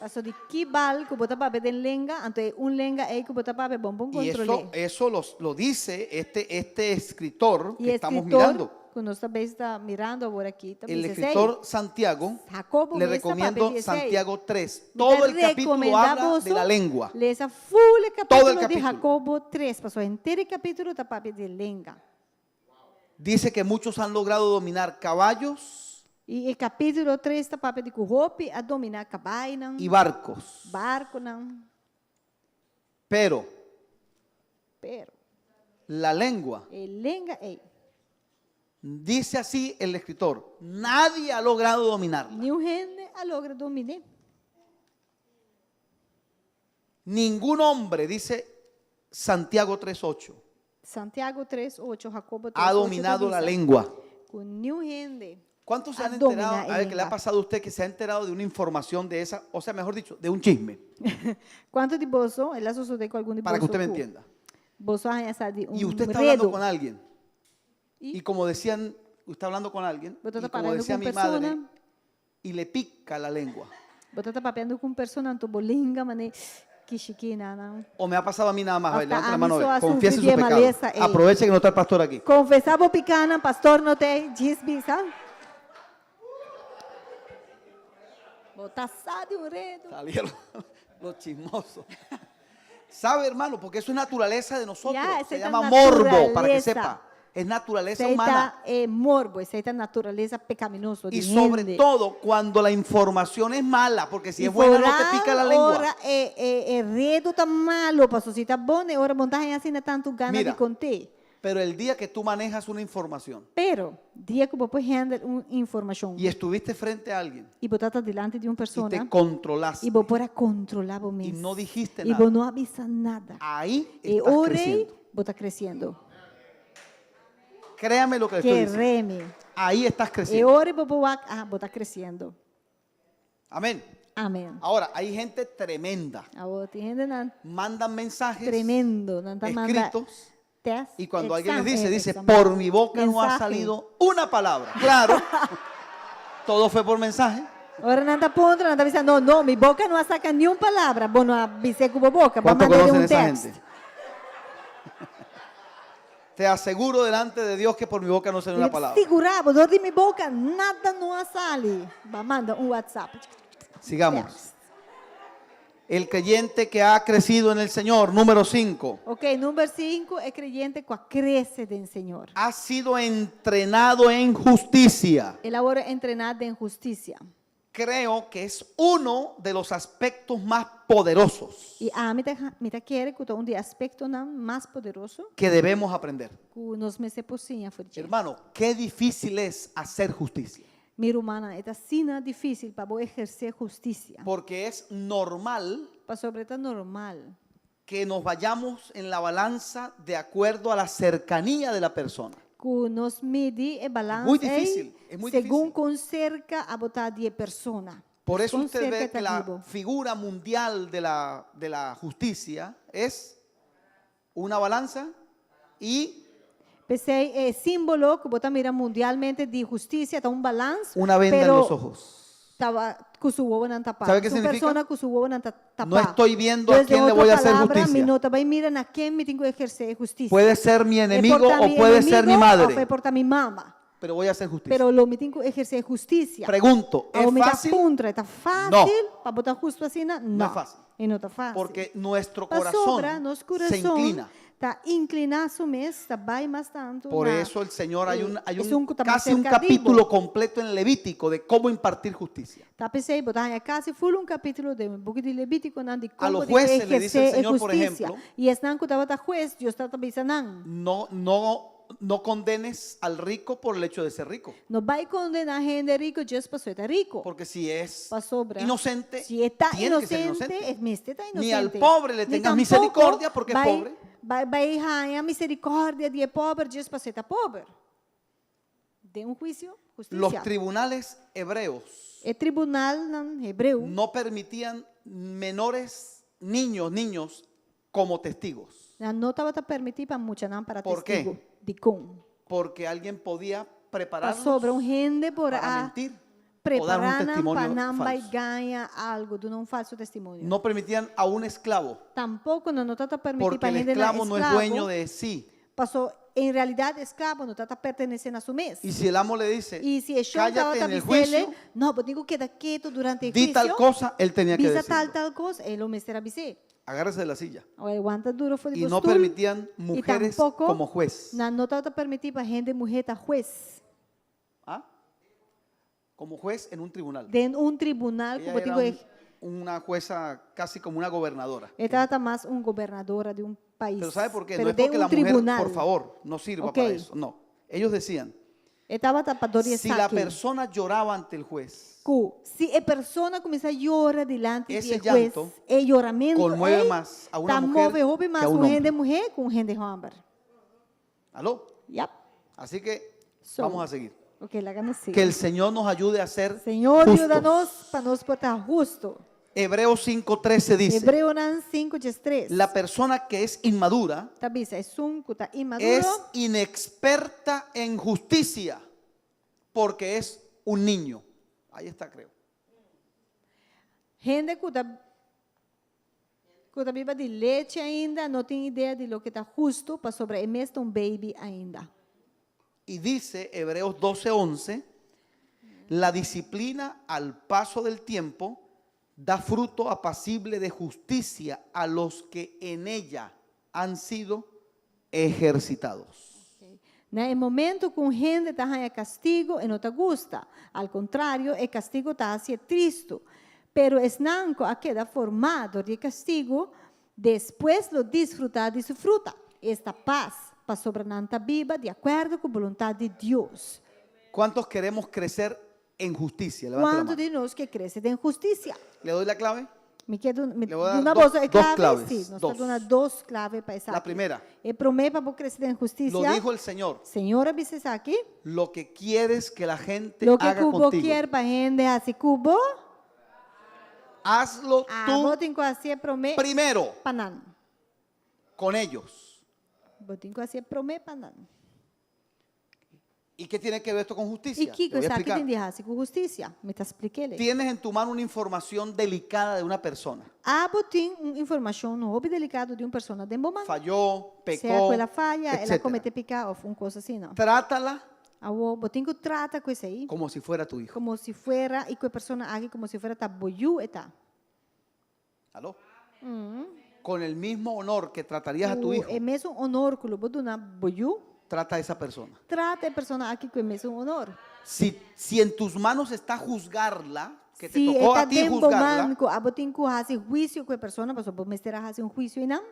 Pastor, de que vale que bota papel de lenga, entonces un lenga é que bota papel bom Y controle. eso lo dice este escritor E que estamos escritor, mirando. que nós também está mirando agora aqui, também El diz, escritor Santiago, Jacobo le mesmo recomiendo papel diz, Santiago 3. Me Todo quer el capítulo recomendar habla vos de la lengua. ler essa full capítulo, Todo el de capítulo. Jacobo 3, pastor, inteiro capítulo está papel de lenga. Dice que muchos han logrado dominar caballos E o capítulo 3 está papel de corrompe a dominar cabai, não, y barcos. barco, não, Pero pero la lengua, lenga é, dice así el escritor, nadie ha logrado dominarla. nenhum gente a logra dominar. Ningún hombre, dice Santiago 3:8, Santiago 3, 8, Jacobo 3, ha 8, dominado la dice, lengua. Com nenhum gente. ¿Cuántos se A han enterado? dominar A ver, el ¿qué le ha lenguaje. pasado a usted que se ha enterado de una información de esa? O sea, mejor dicho, de un chisme, Quanto de bolso, ela sucede com algum de para que bolso. usted me entienda. Bolso arranhado de Y usted está enredo. hablando con alguien. Y- Y como decían, usted está hablando con alguien. Você Y está como falando decía com mi pessoa, madre, y le pica la lengua. você está papando com pessoa, não tô bolinga, mané, Kishikina, não. ¿O me ha pasado a mí nada más? A ver, Hasta levanta la a mí mano. a ver. só a Confiese su sufrir pecado. maleza, ey. Aproveche que no está el pastor aquí. Confessar por picana, pastor não tem, diz bisa. Botaçá de redo. Salieron los chismosos. ¿Sabe, hermano? Porque eso es naturaleza de nosotros. Ya, Se esa llama es morbo, para que naturaleza. sepa. Es naturaleza humana. Aceita morbo, aceita natureza pecaminosa. Y sobre gente. todo cuando la información es mala, porque si E es buena no te foral, pica la lengua. ora redo tá malo, pastor. Se tá bom, ora montar assim não tanto gana Mira. de conter. Pero el día que tú manejas una información Pero, dia que você handle uma informação y estuviste frente a alguien e botar delante de uma y pessoa te controlaste e você pode controlar você y mesmo. no dijiste E nada, você não avisa nada. ahí E estás orei, creciendo. você está crescendo. Créame lo que le estoy Que diciendo. reme. Ahí estás E creciendo. ore, você está crescendo. Amén. Amém. Ahora, hay gente tremenda. Agora, tem gente não, Mandan mensajes tremendo, não está mandando. escritos y cuando alguien les dice, dice, examen, por mi boca no ha mensaje. salido una palabra. Claro, todo fue por mensaje. Ora não está ponto, não está avisando, não, minha boca não saca nenhuma palavra, bom, não avisei com a boca, vou ¿Cuánto mandar conocen esa texto. gente? Te aseguro delante de Dios que por mi boca no sale una palabra. Segurar, por de minha boca, nada não sale. Vai mandar WhatsApp. Sigamos. El creyente que ha crecido en el Señor, número 5, Ok, número 5 é creyente que cresce do Senhor. ha sido entrenado en justicia. Ele agora é treinado em justiça. Creo que es uno de los aspectos más poderosos E a mim tá quer que um de aspecto mais poderoso que debemos aprender. que nós me se pocinha for dia. Hermano, qué difícil es hacer justicia. Minha irmã, é assim difícil para eu exercer justiça. Porque es normal Para sobre tá normal. que nos vayamos en la balanza de acuerdo a la cercanía de la persona. Que nos mede e balança Muy difícil, es muy segundo difícil. com cerca a botar de persona. Por eso Com usted cerca ve tá que la vivo. figura mundial de la justicia es una balanza y Pensei, é símbolo que botar mira mundialmente de justiça, está um balanço. una venda en pero los ojos. Estava com su huevo não tapado. ¿Sabe qué Uma significa? persona com su huevo não tapado. No estoy viendo a quién le voy a hacer justicia. Mi nota vai mirar a quem me tenho que exercer justiça. Puede ser mi enemigo porta o mi puede enemigo ser mi O madre, foi porta mi mamá. pero voy a hacer justicia. Pero lo me tenho que exercer justiça. Pregunto, Ao ¿es me dá fácil? contra, está fácil para botar justo assim? Não. No es fácil. E não está fácil. Porque nuestro Pa sobra, nos corazón se inclina. Está inclinado mesmo, está vai mais tanto. Por eso el Señor hay Es un casi un capítulo completo en Levítico de cómo impartir justicia. Tá, pensei, botar em casa, foi capítulo de book de Levítico, não, de A como los de jueces le dice el exercer Señor, por justicia. ejemplo, E es não que estava juez, Deus está pensando, No condenes al rico por el hecho de ser rico. não vai condenar gente rico, Deus passou está rico. Porque si es Pa sobra. inocente, Se está tiene que ser inocente, inocente. este está inocente. Ni al pobre le Ni tengas tampouco misericordia porque es vai, pobre. Vai ganhar misericórdia de pobre, Deus passou está pobre. De juízo, justicia. Los tribunales hebreos O tribunal não, hebreu no permitían menores niños como testigos. não estava permitido para muita não para ¿Por qué? testigo de com. Porque alguien podía prepararnos Sobre gente por para a mentir o dar un preparar para testimonio não vai falso. ganhar algo de um falso testemunho. No permitían a un esclavo, Tampouco não está permitido porque para el gente esclavo no es dueño de sí. Passou, em realidade, escravo não está pertencendo a su mês. Y si el amo le dice, E se o cállate en el dizendo, juicio, não, eu digo queda quieto durante o di juízo, tal cosa, él tenía que visa decirlo. tal coisa, ele o me será dizer. Agárrese de la silla. Ou aguanta duro foi de Y no postura. permitían mujeres tampouco como juez. Não está permitido para gente mulher tá juez. ¿Ah? Como juez en un tribunal. Dentro um tribunal, Ella como era digo, una jueza casi como una gobernadora. ela está mais gobernadora de um país. Pero ¿sabe por qué? Pero No es de porque la mujer, tribunal. por favor, no sirva Ok. para eso. No. Ellos decían, Estava tapadora si la persona lloraba ante el juez, se a pessoa começa a chorar delante Ese do juez, llanto é choramento, conmueve más a una mujer move que mais a un com gente hombre. mulher com gente homem. ¿aló? Yep. Así que So, vamos a seguir. Ok, lá que nos Que el Señor nos ayude a ser Senhor, justos. ajuda-nos para nos portar justo. Hebreos 5:13 dice, Hebreu 5:3. la persona que es inmadura Tabisa é que está imaduro, es inexperta en justicia porque es un niño. Ahí está, creo. gente que está Quando a Bíblia de leite ainda, não tem ideia de lo que está justo para sobre mesmo baby ainda. Y dice Hebreos 12:11, la disciplina al paso del tiempo da fruto apacible de justicia a los que en ella han sido ejercitados. Né? Em momento com gente está é castigo e não te gusta. Al contrário, o castigo está assim triste. Pero es nanco a queda formado de castigo, depois lo disfrutar de su fruta. Esta paz para sobre nanta viva de acordo com a vontade de Deus. ¿Cuántos queremos crecer en justicia? Levante la Quando mano. de nós que cresce em justiça? ¿Le doy la clave? Me quedo Le voy a dar uma dos- voz dos clave, claves, sim. Nós dos. estamos dando duas claves para essa. La primera, E promete para crescer em lo justiça. dijo el Señor, Senhora, você aqui? lo que quieres que la gente Lo que haga cubo contigo, quer para gente assim cubo. hazlo tú Botem com assim promete primero panan. con ellos. Botem com assim promete panan. ¿Y qué tiene que ver esto con E justicia? que Te voy a coisa que explicar. tem de assim com justiça? Me está explicando. Tienes en tu mano una información delicada de una persona. Botem uma informação no hobby delicado de uma pessoa de momento. Falló, Se pecó, ela falha, ela etcétera. comete pecado ou uma coisa assim, não. Trátala Botem que trata com isso aí. como si fuera tu hijo. Como se fuera, e que a pessoa age como se fuera taboyu eta. ¿Aló? Con el mismo honor que tratarías a tu hijo, É mesmo honor que o bodo na boyu, trata a esa persona. trata a pessoa aqui com o mesmo honor. Si en tus manos está juzgarla, que te Se tocó está a ti dentro juzgarla, manco, botem que hace juízo com a pessoa, mas o mestre hace juízo e não.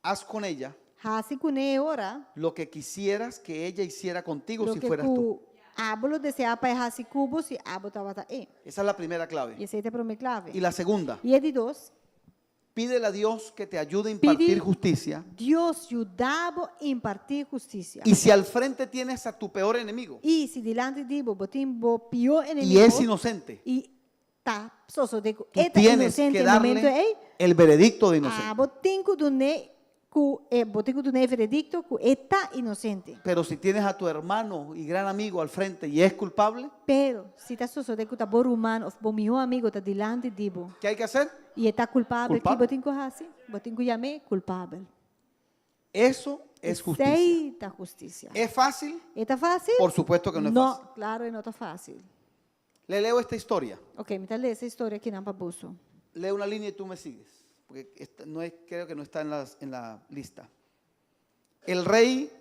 haz con ella Hace com ele ora. lo que quisieras que ella hiciera contigo Lo si que fueras tú. ku abolo desea para hace cubo se abo tawata e. Esa es la primera clave. E esse é a clave. Y la segunda, E é de dois. pídele a Dios que te ayude a impartir justicia. Deus ajudava a impartir justiça. Y si al frente tienes a tu peor enemigo E se delante de bo botim bo pior y inimigo. es inocente, E tá soso de tú eta tienes inocente que no momento darle é. el veredicto de inocente. Botim que do ne ku botim que do ne veredicto ku eta inocente. Pero si tienes a tu hermano y gran amigo al frente y es culpable, Pero se tá soso de que tá bo humano ou bo meu amigo tá delante de bo. ¿qué hay que hacer? E está culpável, Culpável. que botim que hace, botim que llame culpável. Eso es justicia. Aceita justiça. ¿Es fácil? Está fácil? Por supuesto que no es fácil. Claro, não está fácil. Le leo esta historia. Ok, me está lendo essa história aqui na Pabuso. Leo una línea y tú me sigues. Porque no es, creo que no está en la lista. El rey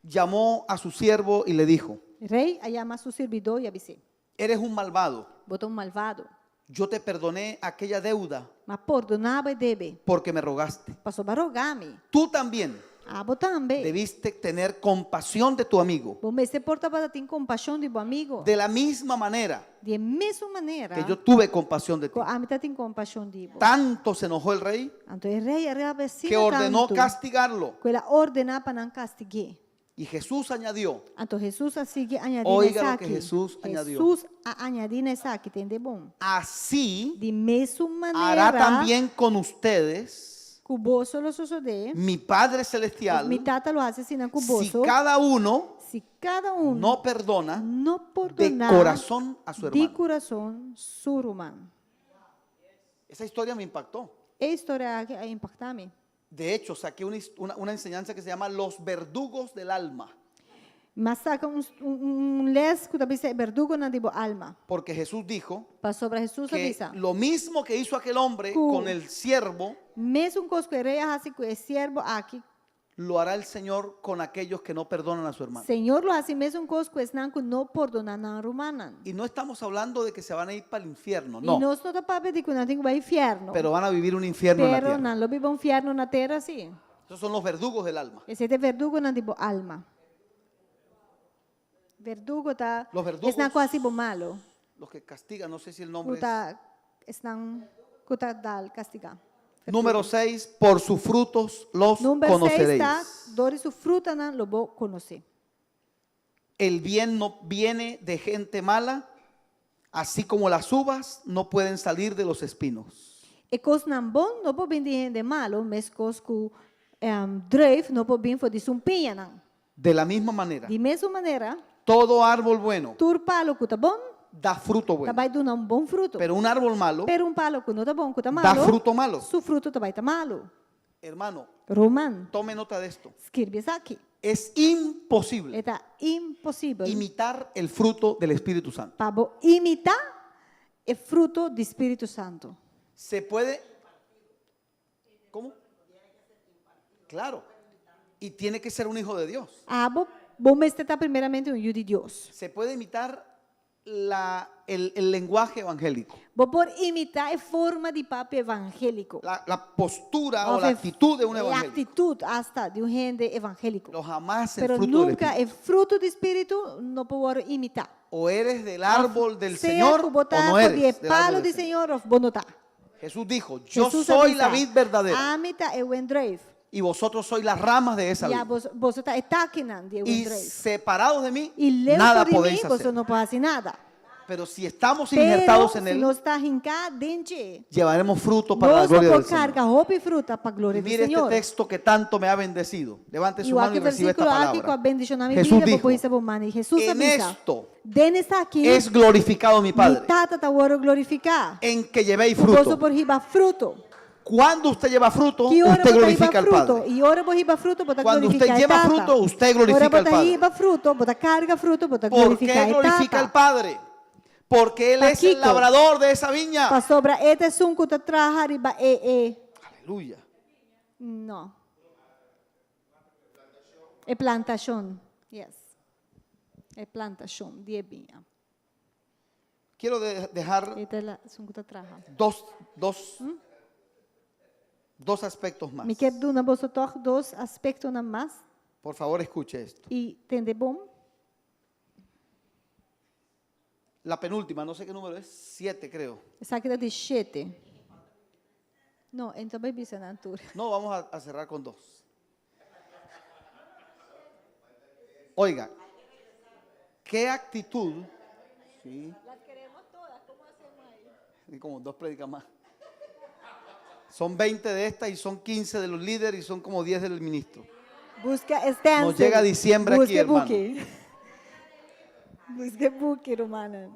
llamó a su siervo y le dijo, Rei chama seu servidor e avisou. eres un malvado. Botou malvado, Yo te perdoné aquella deuda mas perdonava e deve. porque me rogaste. Passou para rogar-me. Tú también Também. debiste tener compasión de tu amigo. Bom, se porta para ter compaixão de bom amigo. De la misma manera De mesma maneira, que yo tuve compasión de ti. a mim tem compaixão de bo. Tanto se enojó el rei Então, o rei era que ordenó castigarlo. que ela ordenar para não castigar. Y Jesús añadió, Então Jesus sigue añadindo Oiga essa lo que aqui. Jesús añadió. Jesus añadindo essa aqui tem de bom. así De mesma hará maneira, también con ustedes que o bolso lo sucede, mi Padre Celestial mi tata lo hace assim com o si bolso. cada uno Se cada um no perdona não de perdonar corazón a su de hermano. coração seu irmão. Esa historia me impactó. É história que impacta-me. De hecho, saqué una enseñanza que se llama Los verdugos del alma. Mas saca les que também é verdugo na dibo alma. Porque Jesús dijo Para sobre Jesus que avisa. lo mismo que hizo aquel hombre con el siervo, Mesmo coisa que rei hace com o servo aqui, lo hará el Señor con aquellos que no perdonan a su hermano. Senhor lo hace mesmo coisa que não que não perdona na romana. Y no estamos hablando de que se van a ir para el infierno, E no. nós não está para pedir que não tem que ir ao inferno. Pero van a vivir un infierno en la Pero tierra. não lo vive um inferno na terra, sim. Esos son los verdugos del alma. Esse é verdugo na dibo alma. Verdugo tá. Los verdugos- É na quase bo malo. Los que castigan, no sé si el nombre es. Kuta estão kuta dal castigar. Número 6, por sus frutos los Número 6 conoceréis. está, dori su fruta não lo vou conhecer. El bien no viene de gente mala, así como las uvas no pueden salir de los espinos. E cos não bom, não pode vir de gente malo, mas cos que dreiv não pode vir de sumpinha não. De la misma manera, De mesma maneira, todo árbol bueno tur palo que tá bom, da fruto bueno. vai dar um bom fruto. Pero un árbol malo Pero um palo que não tá bom, que tá da malo, fruto malo. su fruto vai tá malo. Hermano, Roman, tome nota de esto. escreve isso aqui. Es imposible É impossível imitar el fruto del Espíritu Santo. para imitar o fruto do Espírito Santo. Se puede. ¿Cómo? Claro. Y tiene que ser un hijo de Dios. Vamos estar primeiramente um filho de Deus. Se puede imitar el lenguaje evangélico, Vou por imitar a forma de papo evangélico. la postura o la actitud de un A evangélico. atitude hasta de um gente evangélico. Pero jamás el Pero fruto del nunca Espíritu. o fruto do Espírito não pode imitar. O eres del árbol del Sea Señor que o botar no de eres del palo árbol do del Señor. Senhor ou vou notar. Jesús dijo, yo Jesus soy la avisa, vid verdadera Amita é o endrave. y vosotros sois las ramas de esa E a vid. você está ataquinando de o Y endrave. separados de mí, E lejos nada de mim, podéis você hacer. não pode fazer nada. Pero si estamos Pero injertados en se não él, está arrancado dentro, llevaremos fruto para la nós gloria por del Señor. carga roupa e fruta para a glória Y do mire este Senhor. texto que tanto me ha bendecido. Levante E su o mano y aqui reciba esta versículo aqui com a palabra. bendição na minha Jesús vida, dijo, por isso mano. Jesus en avisa. esto Denesta aqui, es glorificado mi mi Padre, tata está agora glorificar. en que llevéis Posso fruto. por riba fruto. Cuando usted lleva fruto, Que ora usted botar riba glorifica al fruto. Padre. E ora por riba fruto, botar Cuando usted glorificar lleva a tata. fruto, usted glorifica Ora al botar Padre. riba fruto, botar carga fruto, botar ¿Por qué glorificar a glorifica al tata. Padre? Porque Él es el Paquico. labrador de esa viña. Pa sobra este sunco te traja riba Aleluya. No. É plantação. Yes. É plantação de vinha. Quiero dejar Esta é a sunco te traja. dos aspectos más. Me quer dar vosotros dois aspectos na mais Por favor, escuche esto. e tende bom. La penúltima, no sé qué número es, 7 creo. Essa aqui é de 7. Não, então vai ser na altura. No, vamos a cerrar con 2. Oiga, ¿qué actitud? Sí. Las queremos todas, ¿cómo hacemos ahí? Y como 2 predicas más. Son 20 de esta y son 15 de los líderes y son como 10 del ministro. Busca estância. Nos llega diciembre aquí, hermano. Buque. Busca buque, romana.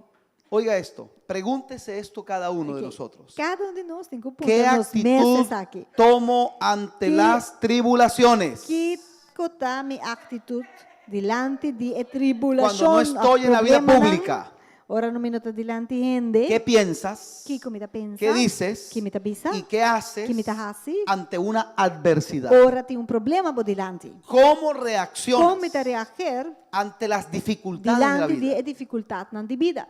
Oiga esto, pregúntese esto cada uno de nosotros. Cada de nós tem que pôr ¿Qué nos actitud meses aqui. tomo ante las tribulaciones? Que cotar minha atitude diante de tribulação. Cuando no estoy en la vida pública. Ora no minuto diante gente. ¿Qué piensas? Que comida pensa? ¿Qué dices? Que me pensa? ¿Y qué haces Que me hace? ante una adversidad? Ora tem problema por diante. ¿Cómo Como reaccionas me reagir ante las dificultades de la diante vida? de dificuldade na vida?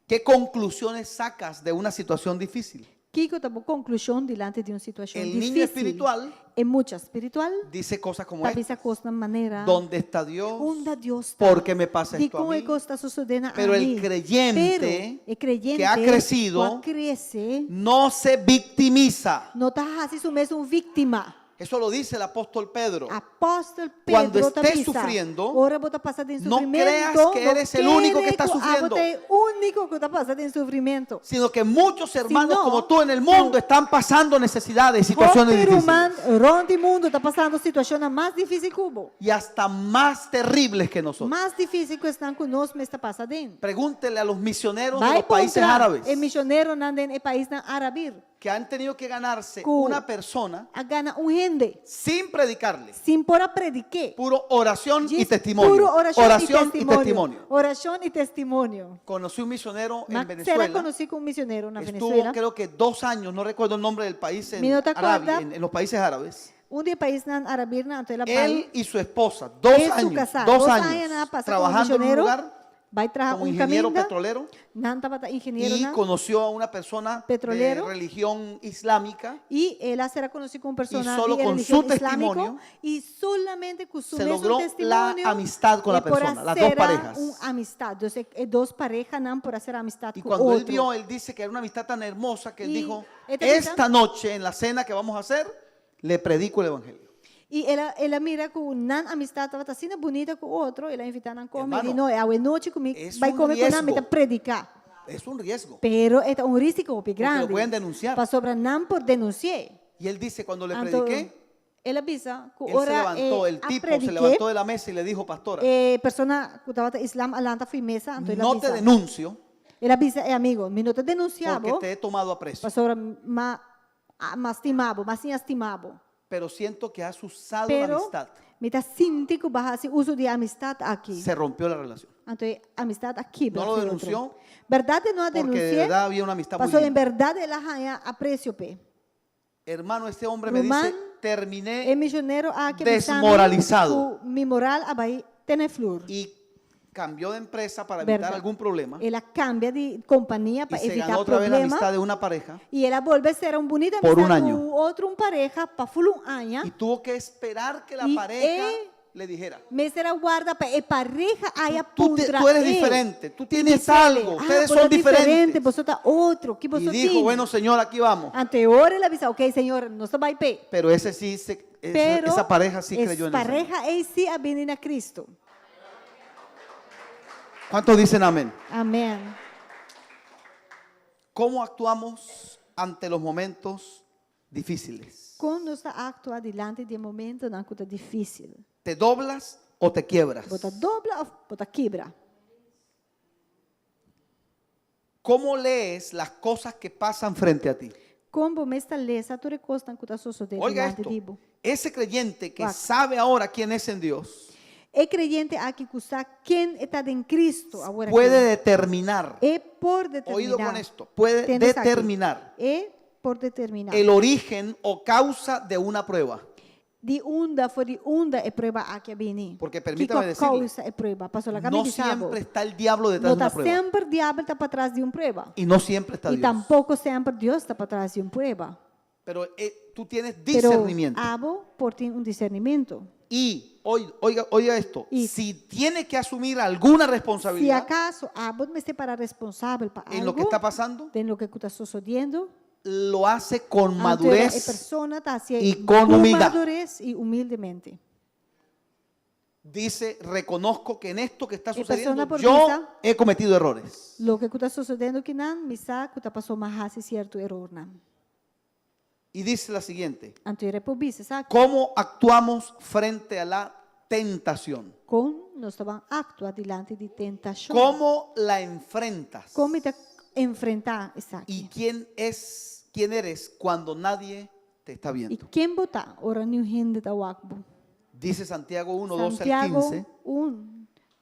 ¿Qué conclusiones sacas de una situación difícil? Que eu tomo conclusão diante de uma situação El difícil. niño espiritual É muito espiritual. dice cosas como Talvez esta. a coisa maneira. ¿Dónde está Dios? Onde Deus está. ¿Por qué me pasa De esto a como é mí? que está sucedendo Pero a el mí. creyente Pero el creyente que ha crecido que crece, No se victimiza. não está fazendo mesmo vítima. Eso lo dice el apóstol Pedro. Apóstolo Cuando Pedro estés avisa, sufriendo, ora bota passar em no sofrimento. creas que eres el único que está sufriendo. É o único que está passando em sofrimento. Sino que muchos hermanos no, como tú en el mundo están pasando necesidades, situaciones Qualquer difíciles. humano, ronde mundo está passando situações mais difíceis que o Y hasta más terribles que nosotros. mais difícil que estão conosco, mas está passando. Pregúntele a los misioneros de Vai los países árabes é missionário em país árabe. que han tenido que ganarse Cu- una persona A gana gente, sin predicarle. sem por predicar. Puro oración y Diz testimonio. puro oração Oración e y testemunho. testimonio. Oração e testemunho. Conocí un misionero en Será Venezuela. conhecido como missionário na Estuvo Venezuela. creo que 2 años, no recuerdo el nombre del país en, ¿Me no te Arabia, acuerdas? en los países árabes. De país na árabe, na Antela Él y su esposa, 2 Él, su años, casado, 2 2 años, años nada, pasa como trabajando en un misionero, lugar vai trabalhar como um ingeniero caminho. petrolero Não estava engenheiro, y né? conoció a una persona de Petrolero. religión islámica. E ela será conhecido como personagem solo de con religião su testimonio, islâmico e solamente com su se mesmo logró la testemunho amistad con la por persona, las hacer dos parejas. amistad. Dos parejas não por hacer amistad Y com cuando él outro. vio, él dice que era una amistad tan hermosa que él Y dijo, esta noche en la cena que vamos a hacer, le predico el evangelio. E ela mira com uma amistade estava assim bonita com o outro, ela invita a comer, Hermano, e não, a noite comigo, es vai un comer com riesgo. a predicar. Es un riesgo. Pero é risco lo grande. pueden denunciar. Para sobra não por denunciar. Y él dice, cuando le Então, prediqué, ela avisa que él se ora levantó, el a tipo se prediquer, levantó de la mesa y le dijo, pastora, persona que estava islam alanta firmeza, então ela no te avisa. denuncio, Ele avisa, amigo, me não te denunciava, porque te he tomado a precio. pastor, mas estimava, mas sim estimava. Pero siento que has usado la Pero, amistad. me está sinti que vas a hacer uso de amistad aqui. Se rompió la relación. Então, amistad aqui. No lo denunció Verdade não a porque de denuncié, verdad había una amistad muy pastor, em linda. verdade ela ganha aprecio, pe. Hermano, este hombre me Román, dice, terminé E missionário aqui, desmoralizado. mi moral vai ter flor. y cambió de empresa para evitar Verdad. algún problema. Ela cambia de companhia Y para se ganó evitar otra vez la problema. amistad de una pareja E ela volve a ser bonita Por un amistad año. com outro pareja para full y tuvo que esperar que la Y pareja le dijera. Mas era guarda para a pareja aí Tú eres diferente, tú tienes algo, ustedes son diferentes. Você está outro, que Y você dijo, tem. bueno, Señor, aquí vamos. Anterior ele avisa, ok, Senhor, nós vai pe. Pero ese sí, Pero esa pareja sí creyó en el Señor. pareja é sim a benina Cristo. ¿Cuántos dicen amén? Amém. ¿Cómo actuamos ante los momentos difíciles? Quando nós actuar diante de momento na coisa difícil, ¿Te doblas o te quiebras? bota dobla ou bota quebra. ¿Cómo lees las cosas que pasan frente a ti? Como me está lesa, tu recosta com a sua de Oiga diante esto, de Ibo. ese creyente que Guaca. sabe ahora quién es en Dios, É creyente aqui que sabe quem está em Cristo agora. puede determinar, É por determinar. oído con esto, puede Tienes aquí. determinar É por determinar. el origen o causa de una prueba. De onda foi de onda é prova aqui a beni. Porque permítame decirle, causa é prova. Pastor, la No siempre está el diablo detrás Não de una está prueba. sempre o diabo está para trás de uma prova. Y no siempre está E Dios. tampouco sempre Deus está para trás de uma prova. Pero tú tienes Pero discernimiento. abo por ter discernimento. Y oiga esto, Y- si tiene que asumir alguna Se responsabilidad acaso abo me separa responsável para en algo, lo que está pasando, de lo que está sucediendo, lo hace con a madurez persona está haciendo y con humildad. madurez y humildemente. Dice, reconozco que en esto que está Y sucediendo persona por yo vista- he cometido errores. Lo que está sucedendo que não, me sabe que está passando mais certo erro não. Y dice la siguiente, Anterior por bice, sabe? ¿cómo actuamos frente a la tentación? Com nós estamos actuar diante de tentação. ¿Cómo la enfrentas? Como te enfrentar isso ¿Y aqui? quién eres cuando nadie te está E viendo? quem botar ora nenhum rende da wakbo. Dice Santiago 1, 12 al Santiago 15. 1.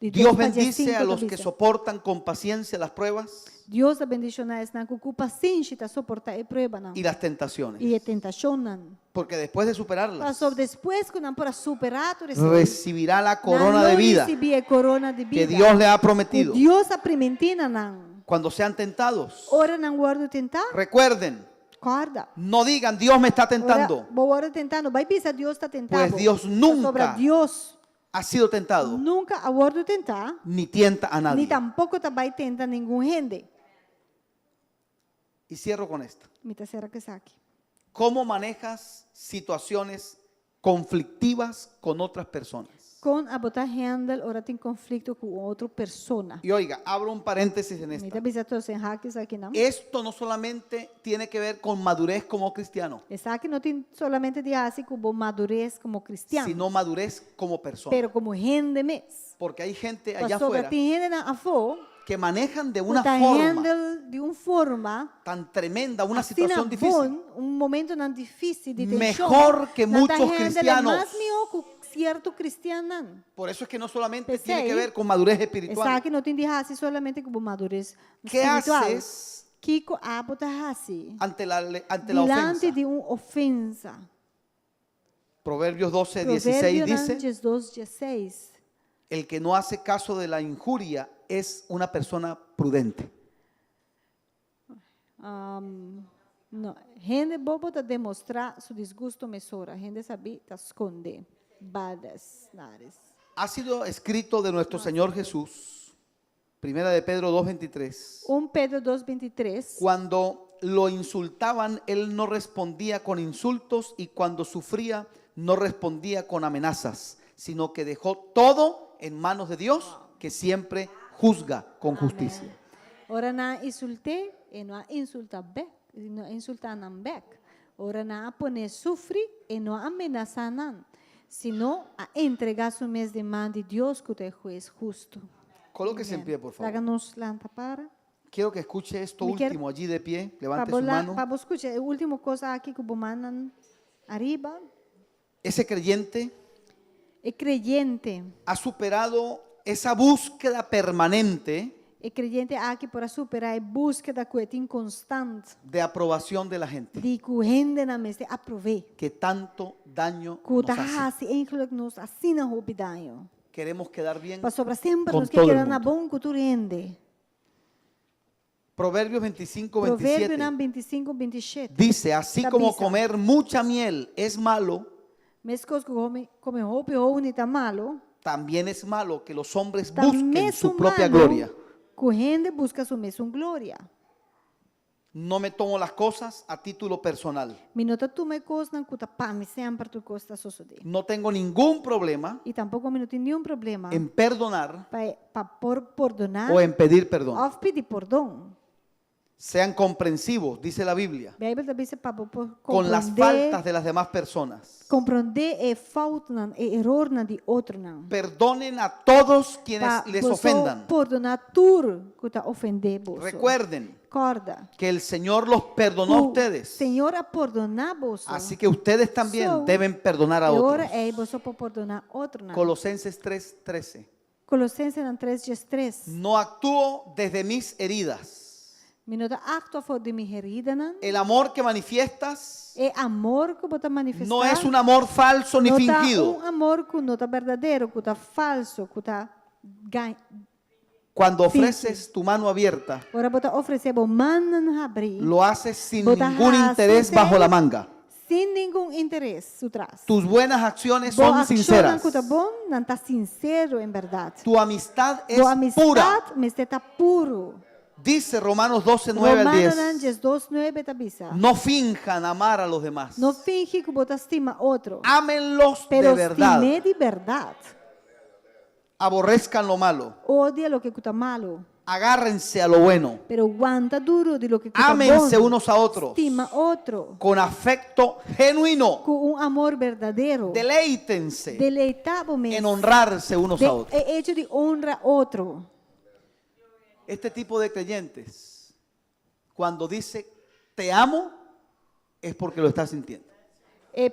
de Dios 2 para bendice 5 a los da que Bíblia. soportan con paciencia las pruebas Deus abençoa na com paciência está suportar a prova não. y las tentaciones. E a tentação não. Porque después de superarlas, Passou depois que não para superar tudo isso. recibirá la corona de vida Recibir a corona de que vida. Dios le ha prometido. Deus a primentina não. Cuando sean tentados, Ora não guardo tentar. recuerden, Corda. no digan Dios me está tentando. Ora tentando. Vai pensar Deus está tentando. Pues Dios nunca Sobre Deus Ha sido tentado, nunca aguardo tentar. ni tienta a Ni nadie. tampoco vai tentar nenhum gente. Y cierro con esto. Me tá será que saque. ¿Cómo manejas situaciones conflictivas con otras personas? Com a botar handle, ora tem conflito com outra persona. Y oiga, abro un paréntesis en Me esta. tá visando sem hacks aqui não. Esto no solamente tiene que ver con madurez como cristiano, Essa aqui não tem solamente de assim como madurez como cristiano, sino madurez como persona. pero como gente mes. Porque hay gente allá Pastor, afuera tem gente na afo, que manejan de una tá forma handle de uma forma tan tremenda una assim situación na difícil, bom, momento não difícil de tensão. mejor que na muchos tá handle cristianos. mais melhor que cierto cristiano. Por eso es que no solamente Pensé tiene que ahí. ver con madurez Essa espiritual. aqui não tem de assim solamente como madurez ¿Qué espiritual. haces Kiko abota assim. ante la Delante ofensa? de uma ofensa. Proverbios 12, 16 dice, Proverbios 2:16. el que no hace caso de la injuria es una persona prudente. Não, gente bobo tá demonstrar seu desgosto mesura, gente sabe tá esconder badas nares. Ha sido escrito de nuestro Señor Jesús, primera de Pedro 2:23, Pedro 2:23. cuando lo insultaban, él no respondía con insultos y cuando sufría, no respondía con amenazas, sino que dejó todo en manos de Dios, que siempre juzga con justicia. Ora na insultei e não insulta back, não insulta não back. Ora na pone sofre e não ameaça não, sino a entregar su mes de mão de Deus que é juez justo. Colóquese en pie, por favor. Tráganos lanta para. Quiero que escuche esto Me quiero- último allí de pie. Levante su mano. Para escuchar, a última cosa aqui que bomanan arriba. Ese creyente É creyente. ha superado esa búsqueda permanente É creyente aqui para superar a búsqueda que é inconstante de aprobación de la gente, de que o rende na mesa aprove. que tanto daño Que nos tá hace. hasi eigenlijk nos assina roupidanho. Queremos quedar bien Para sobra sempre con nos que todo el querer na mundo. bom que tu rende. Proverbios 25, Provérbio 27 nam 25, 27. dice, así como Tabisa. comer mucha miel es malo, Mes coisas que come roupa ou ni tá malo. también es malo que los hombres Tá busquen mesmo su propia malo gloria. que o rende busca sua mesma glória. No me tomo las cosas a título personal. Minuta tu me coisa não cuta pá, me sempre tu coisa suceder. No tengo ningún problema E tampouco me não tem nenhum problema en perdonar para perdonar o en pedir perdón. ou pedir perdão. Sean comprensivos, dice la Biblia, A Bíblia também se para con las faltas de las demás personas. compreender a falta, não, a erro não de outro não. Perdonen a todos quienes Para les ofendan. perdonar tudo que está ofender você. Recuerden Recorda. que el Señor los perdonó a O ustedes. Senhor a perdonar você. Así que ustedes también So, deben perdonar a Agora otros. é você para perdonar outro não. Colosenses 3:13. Colossenses 3:3. No actúo desde mis heridas. Minuto acto for de minha herida não. El amor que manifiestas É amor que você manifestar. no es un amor falso ni não tá fingido. amor que não está verdadeiro, que está falso, que está Cuando ofreces tu mano abierta, Ora você oferecer o mano abrir. lo haces sin Bota ningún hace interés sem- bajo la manga. Sem nenhum interesse atrás. Tus buenas acciones Boa son ação sinceras. que está bom, não está sincero em verdade. Tu amistad es Boa amistade, pura. mas está puro. Dice Romanos 12:9 al Romanos 10. 2:9 está bisa. No finjan amar a los demás. Não finge que você estima outro, Ámenlos de pero verdad. estime de verdade. Aborrezcan lo malo. Odia lo que está malo, Agárrense a lo bueno. pero aguanta duro de lo que está Ámense bom. unos a otros Estima outro con afecto genuino. com amor verdadeiro. Deleítense Deleitado mesmo. en honrarse unos a otros. É hecho de honra outro. Este tipo de creyentes, cuando dice te amo, es porque lo está sintiendo.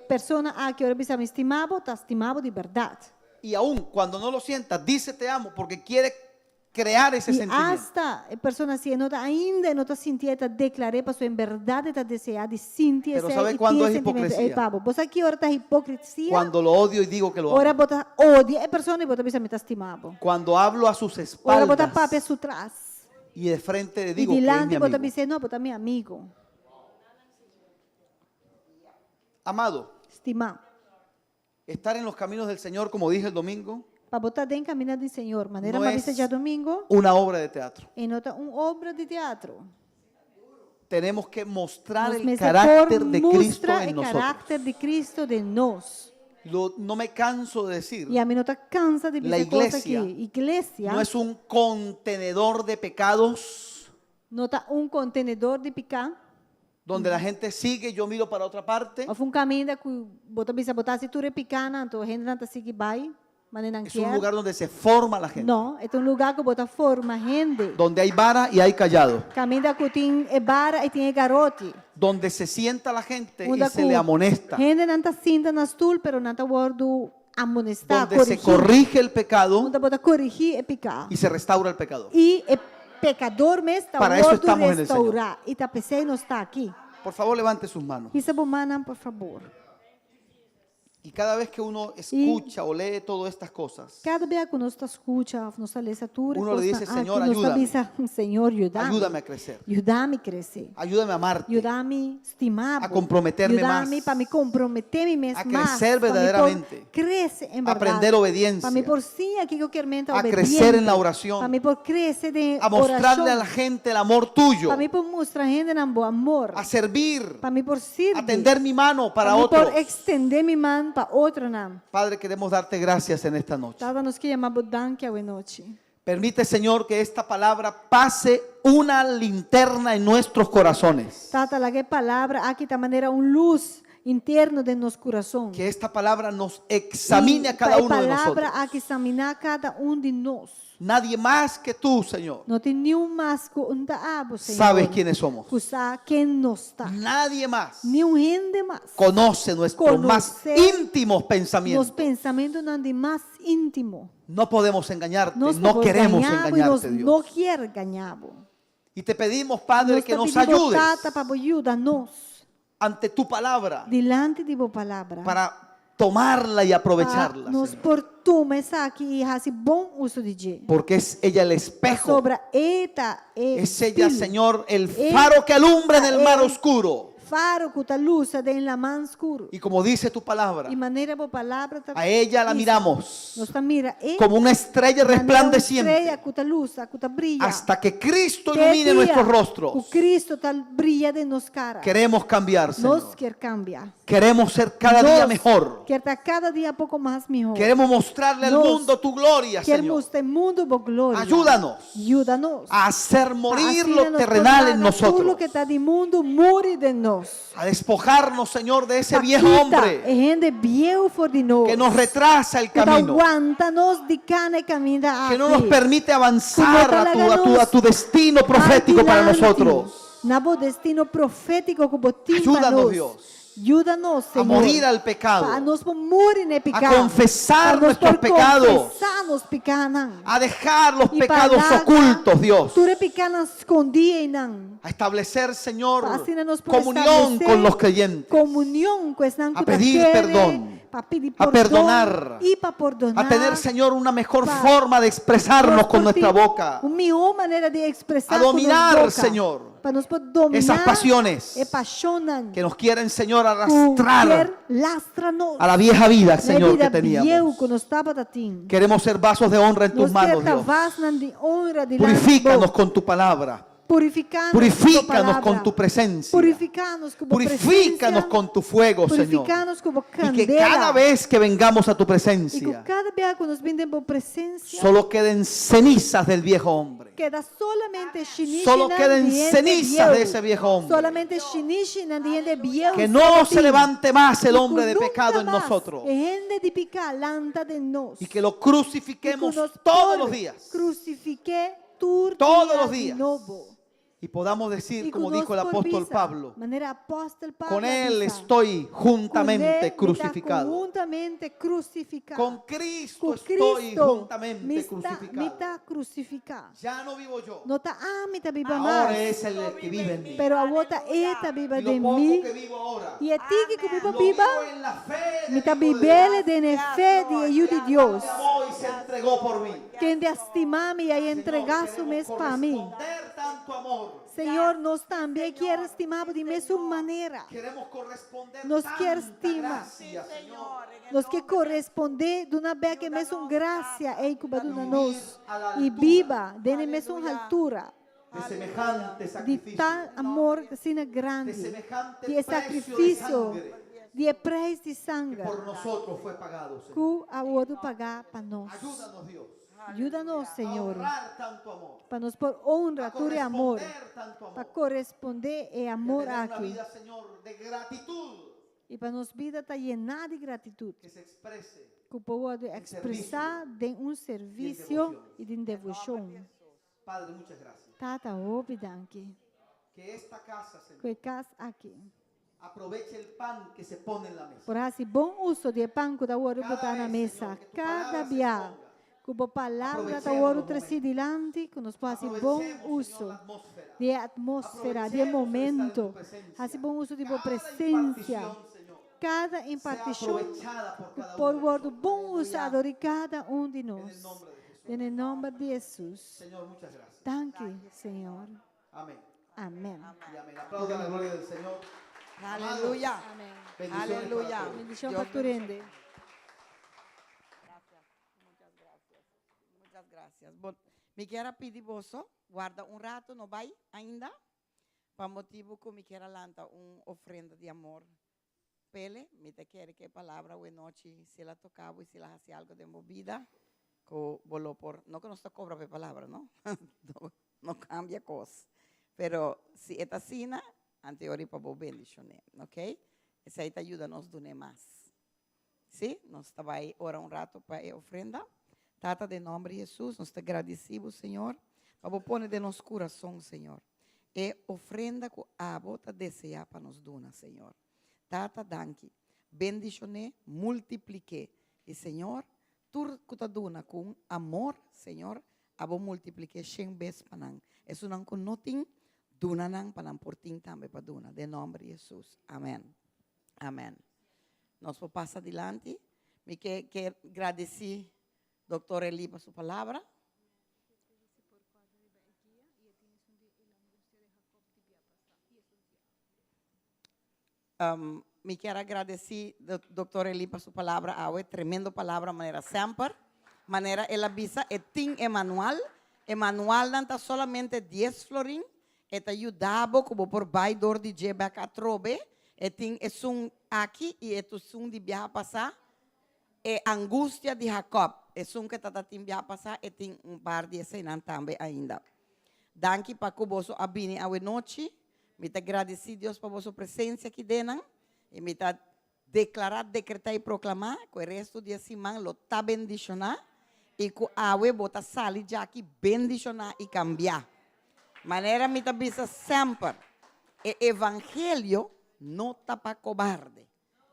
Persona a que ahora bisa me estimado, está estimado de verdade. Y aún cuando no lo sientas, dice te amo porque quiere crear ese E sentimiento. hasta a persona assim, ainda não está sentindo, está declarando para sua em verdade, está desejando de sentir Pero esse ¿sabe e cuándo ter es sentimento. hipocresía? Pabo, você aqui ahora está hipocrisia, Cuando lo odio y digo que lo ora amo. bota odia a persona e bota bisa me está estimado. Cuando hablo a sus Ora bota espaldas papo a su trás. y de frente le E digo que es mi dilante bota amigo. bisa, não, bota meu amigo. Amado, Estimar. estar en los caminos del Señor, como dije el domingo, Para botar dentro caminho do Senhor, maneira No mais es- vista já domingo, una obra de teatro. e nota obra de teatro. Tenemos que mostrar Nos el mete carácter por de Cristo mostrar en o nosotros. carácter de Cristo de nós. No me canso de decir, E a mim não está cansa de La dizer coisa iglesia aqui. Igreja no es un contenedor de pecados não está contenedor de picar, donde la gente sigue, yo miro para otra parte. ou caminho da que bota bisa botar se tu repicar, então a gente não está seguir vai, mas não Es un quer. lugar donde se forma la gente, Não, é lugar que bota forma gente. donde hay vara y hay callado, Caminho da que tem bara e tem garote. donde se sienta la gente y Onde se le amonesta, gente não está sinta na stoel, pero não está guardo amonestar, donde se corrige el pecado Onde bota corrigir e picar. y se restaura el pecador. E o pecador mesmo está Para eso guardo estamos en el restaurar. E tá pensando não está aqui. Por favor, levante sus manos. Isso é por favor. Y cada vez que uno escucha o lee todas estas cosas, Cada vez que nós escuta, nós legislatura, Uno le dice, Señor, ayúdame. Senhor, ayúdame. ayúdame a crecer, Ayúdame a crescer. ayúdame a amarte, Ayúdame a estimar. A comprometerme Ayúdame más. para me comprometerme mesmo A mais. crecer verdaderamente. Crescer em A verdade. aprender obediencia. Para me por sim aqui que eu quero mentar A crecer en la oración. Para me por crescer de a mostrarle oração. a la gente el amor tuyo, Para me por mostrar a gente um bom amor. a servir, Para me por servir. a tender mi mano para me otros. por extender minha mão para outro não. Padre, queremos darte gracias en esta noche. Tava nos que chamamos danke a noite. Permite, Señor, que esta palabra pase una linterna en nuestros corazones. Tata, la que palavra aqui da maneira luz interno de nosso coração. Que esta palabra nos examine a cada uno de nosotros. palavra há que examinar cada de nós. Nadie más que tú, Señor, Não tem nenhum mais que Senhor. sabes quiénes somos. Que sabe quem nós está. Nadie más Nenhum gente mais. conoce nuestros más Conocer íntimos Nos pensamientos. pensamentos não de mais íntimo. No podemos engañarte, Nós no queremos e nós engañarte, não Dios. queremos ganhar. Y te pedimos, Padre, Nós que nos pedimos, ayudes Tata, para ajudar-nos ante tu palabra delante de tua palavra. para tomarla y aprovecharla, Nos Señor. por tomar aqui e fazer bom uso de dia. Porque es ella el espejo, Sobre esta es ella, Señor, el faro que alumbra en el mar oscuro. faro que está luz de la man escuro. Y como dice tu palabra, E maneira boa palavra a ella la miramos Nos mira como una estrella estrella resplandeciente que está luz, que está brilla. hasta que Cristo ilumine nuestros O rostros. Cristo está brilla de nos cara. Queremos cambiar, Nos Señor. quer cambiar. Queremos ser cada día mejor. Quer estar cada dia pouco mais melhor. Queremos mostrarle al Nos mundo tu gloria, Quer Señor. mostrar mundo boa glória. Ayúdanos Ayúdanos. a hacer morir Así lo nos terrenal en Tudo nosotros. que está de mundo muere de nós. A despojarnos, Señor, de ese viejo É hombre gente viejo for de nós. que nos retrasa el Que camino, aguanta nos de cana e caminha que no nos permite avanzar Como a tu destino profético para nosotros. Nabo destino profético que botim Ayúdanos, Dios, Ayúdanos, a Señor. morir al pecado, Para nos morir en pecado. a confesar Para nos nuestros por pecados, confessar nos pecados. a dejar los Y pecados para ocultos, Dios, Tu pecados escondidas. a establecer, Señor, Así nos por comunión establecer con los creyentes, Comunión con a pedir perdón, para pedir a perdonar, y para perdonar. a tener, Señor, una mejor Pa- forma de expresarnos con Nos por nuestra ti boca, Una mejor manera de expresar a con dominar, nuestra boca. Señor, Para nos poder dominar esas pasiones e apaixonan. que nos quieren, Señor, arrastrar Lastra-nos. a la vieja vida, Na Señor, vida que viejo teníamos. que nos estava da tim. Queremos ser vasos de honra en tus Nos manos, quer Dios. vasnan de honra de Purifícanos con tu palabra. Purifícanos con tu presencia. Purificanos con tu Purifícanos con tu fuego, Señor. Purificanos con tu Y candela. que cada vez que vengamos a tu E com presencia, cada vez que nos vem por presencia, solo queden cenizas del viejo hombre. queda solamente shinishi Solo na queden diente cenizas viejo. de ese viejo hombre. Solamente shinishi na diente viejo. Que no se sozinho. levante más el E hombre que de nunca pecado en más nosotros. e gente de picar lanta de nós. Y que lo E crucifiquemos que nos todos por los días. Crucifique todos Todos los de días. novo. Y podamos E decir, que como nos dijo el por apóstol visa, Pablo, maneira apóstol Pablo con él avisa, estoy con él juntamente está crucificado. Juntamente crucificado. Con Cristo Com estoy Cristo juntamente me crucificado. está crucificado. Ya no vivo yo. No está me está viva Ahora mais. es el que vive en mí. Pero a outra está viva Y de lo poco mim. que vivo ahora, E é ti que vivo lo viva. vivo en la fe Me de está mi Hijo de vivendo de fé de ajuda de Deus. Dios. Me amó y se entregó por mí. Quem de estimar-me e entregar su Queremos mês para mim. corresponder tanto amor. Senhor, nós também queremos estimar de mesma maneira. Queremos corresponder Nos tanta quer estima. gracia, Señor. Nós que corresponder de uma vez que mesmo graça é incubada na nós. E viva de mesma altura. De semejante De sacrificio. tal amor assim De grande. semejante De precio de sacrifício. sangre De preço de que sangue. por nosotros fue pagado, Señor. Que a outro pagar para nós. Ayúdanos, Dios, Ajuda-nos, a Senhor. honrar tanto amor, Para nos por honra, a tu amor. corresponder tanto amor, Para corresponder e y a amor tener una aqui. vida, Señor, de gratitud E para nos vida está llenada de gratidão. que se exprese Que pode expressar de serviço e de devoção. Padre, muchas gracias. Tata, obidanke. Que esta casa, Señor, Que cas aqui. aproveche el pan que se pone en la mesa. Por assim, bom uso de pão que da hora Cada botar na vez, mesa. Senhor, que tu Cada palavra se dia. exponga. Que a palavra da Aprovechemos hora los trazer dilante. Que nos possa bom Aprovechemos, uso Señor, la atmósfera. de atmosfera, de Aprovechemos momento. estar en tu presencia. Assim, bom uso de Cada presença. impartición, Señor, Cada sea impartição. aprovechada por cada Por uno de word nosotros. bom usado de cada de En nós. el nombre de Jesús. Em nome de Jesus. Señor, muchas gracias. Danke, Senhor. Amén. Amém. Y amén. Aplaudan la gloria del Señor. Aleluya. Amém. Bendiciones Aleluya. para todos. Bendição Dios para Turende. Muchas gracias. Bom, me quero pedir você, guarda rato, não vai ainda? Para motivo que me quero lançar ofrenda de amor. Pele, me te quer que palavra hoje noite, se ela tocava e se ela fazia algo de movida, que volou por, não que nós cobra por palavra, não? Não cambia coisa. Pero se esta cena, anterior para vos bendicionar, ok? Esse aí te ajuda a nos donar mais. Sim? Nós estamos aí orar rato para a ofrenda. Tata, de nome de Jesus, nós te agradecemos, Senhor. Vamos pôr de nosso coração, Senhor. E ofrenda que a bota deseja para nos donar, Senhor. Tata, danke. Bendicione, multiplique. E, Senhor, tu que te dona com amor, Senhor, abo multiplique 100 vezes para nós. Isso não com nothing, dona nang para nós por ti também para dona. De nome de Jesus. Amém. Amém. Nós vamos passar adiante. Me quero agradecer, Dr. Eli, por sua palavra. Me quero agradecer, Dr. Eli, por sua palavra. É tremenda palavra, maneira sempre. Maneira, ela avisa, é Tim Emanuel. Emanuel não está solamente 10 florim. Eta ajudava como por baidor de Jebeca trobe. E tem um aqui e é um de viajar passar. E angústia de Jacob. É um que está tem viajar passar e tem par de cenas também ainda. Danke para que você abine a noite. Me te agradecer Deus por vossa presença aqui dentro. E me te declarar, decretar e proclamar que o resto de semana lo está bendicionar. E que a ave bota sair já aqui bendicionar e cambiar. Maneira me te avisa sempre. O evangelho não está para cobarde.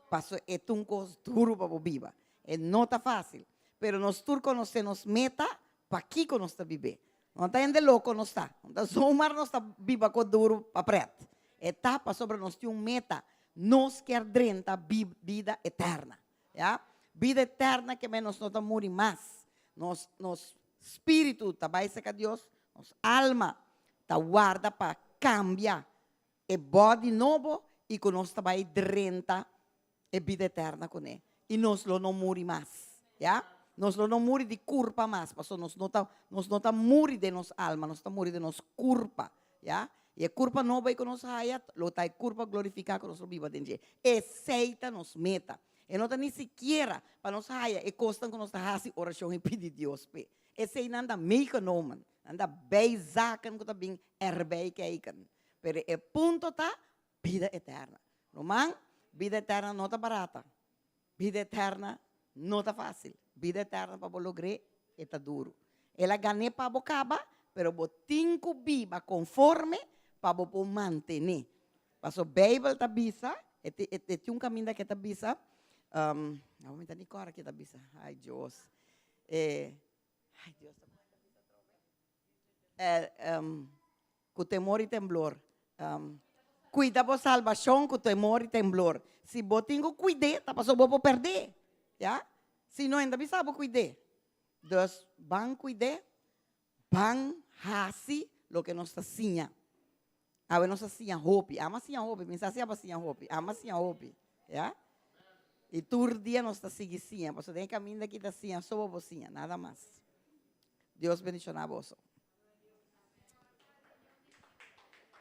Passo é um coisa duro para viver. E não está fácil. Pero nós todos conhecemos meta para aqui que nós está viver. Não está indo louco, não está. Não está somar, não está viva com duro para preto. Etapa sobre nós tem meta. Nós quer drenta vida eterna. Ja? Vida eterna que menos não está morrer mais. Nos espírito está baixa com Deus. Nos alma está guarda para cambiar. E body novo e que nós está vai drenta e vida eterna com ele. E nós não morrer mais. Ja? Nós não morrer de culpa mais, porque nós não está morrer de nossa alma, nós está morrer de nossa culpa, já? E a culpa não vai com nossa raia, lo tá culpa glorificar com nossa vida dentro. E aceita nos meta. E não está nem sequer para nossa raia, e costa com nossa raça oração e pedir Deus pe. Esse aí nanda meio nome, nanda beizakan que tá bem erbei que aí kan. Pero o ponto tá vida eterna. Romang, vida eterna não tá barata. Vida eterna não está fácil. Vida eterna para lograr está duro. Ela ganha para bocaba, pero botin que viva conforme para bo manter. Passo Bíblia está bisa, tem um caminho que está bisa. Não me tá nem cora que está bisa. Ai Deus. Ai Deus. Com temor e temblor. Cuida por salvação com temor e temblor. Se botin que cuide, tá passou bo perder. Já? Se não ainda sabe cuidar. Então, van cuidar, van hasi lo que nos hacía. A ver, nos hacía hopi. Ama hacía hopi. Pensa hacía hacía hopi. Ama hacía hopi. ¿Ya? E todo dia nos seguia. Por isso, tem caminho daqui da hacía, só você, nada mais. Deus bendicionar a você.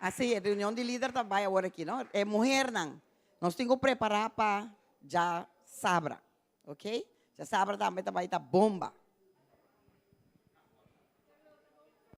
Assim, a reunião de líder também agora aqui, não? É mulher, não. Nós temos que preparar para já sabra. Ok? Já sabra também vai estar bomba.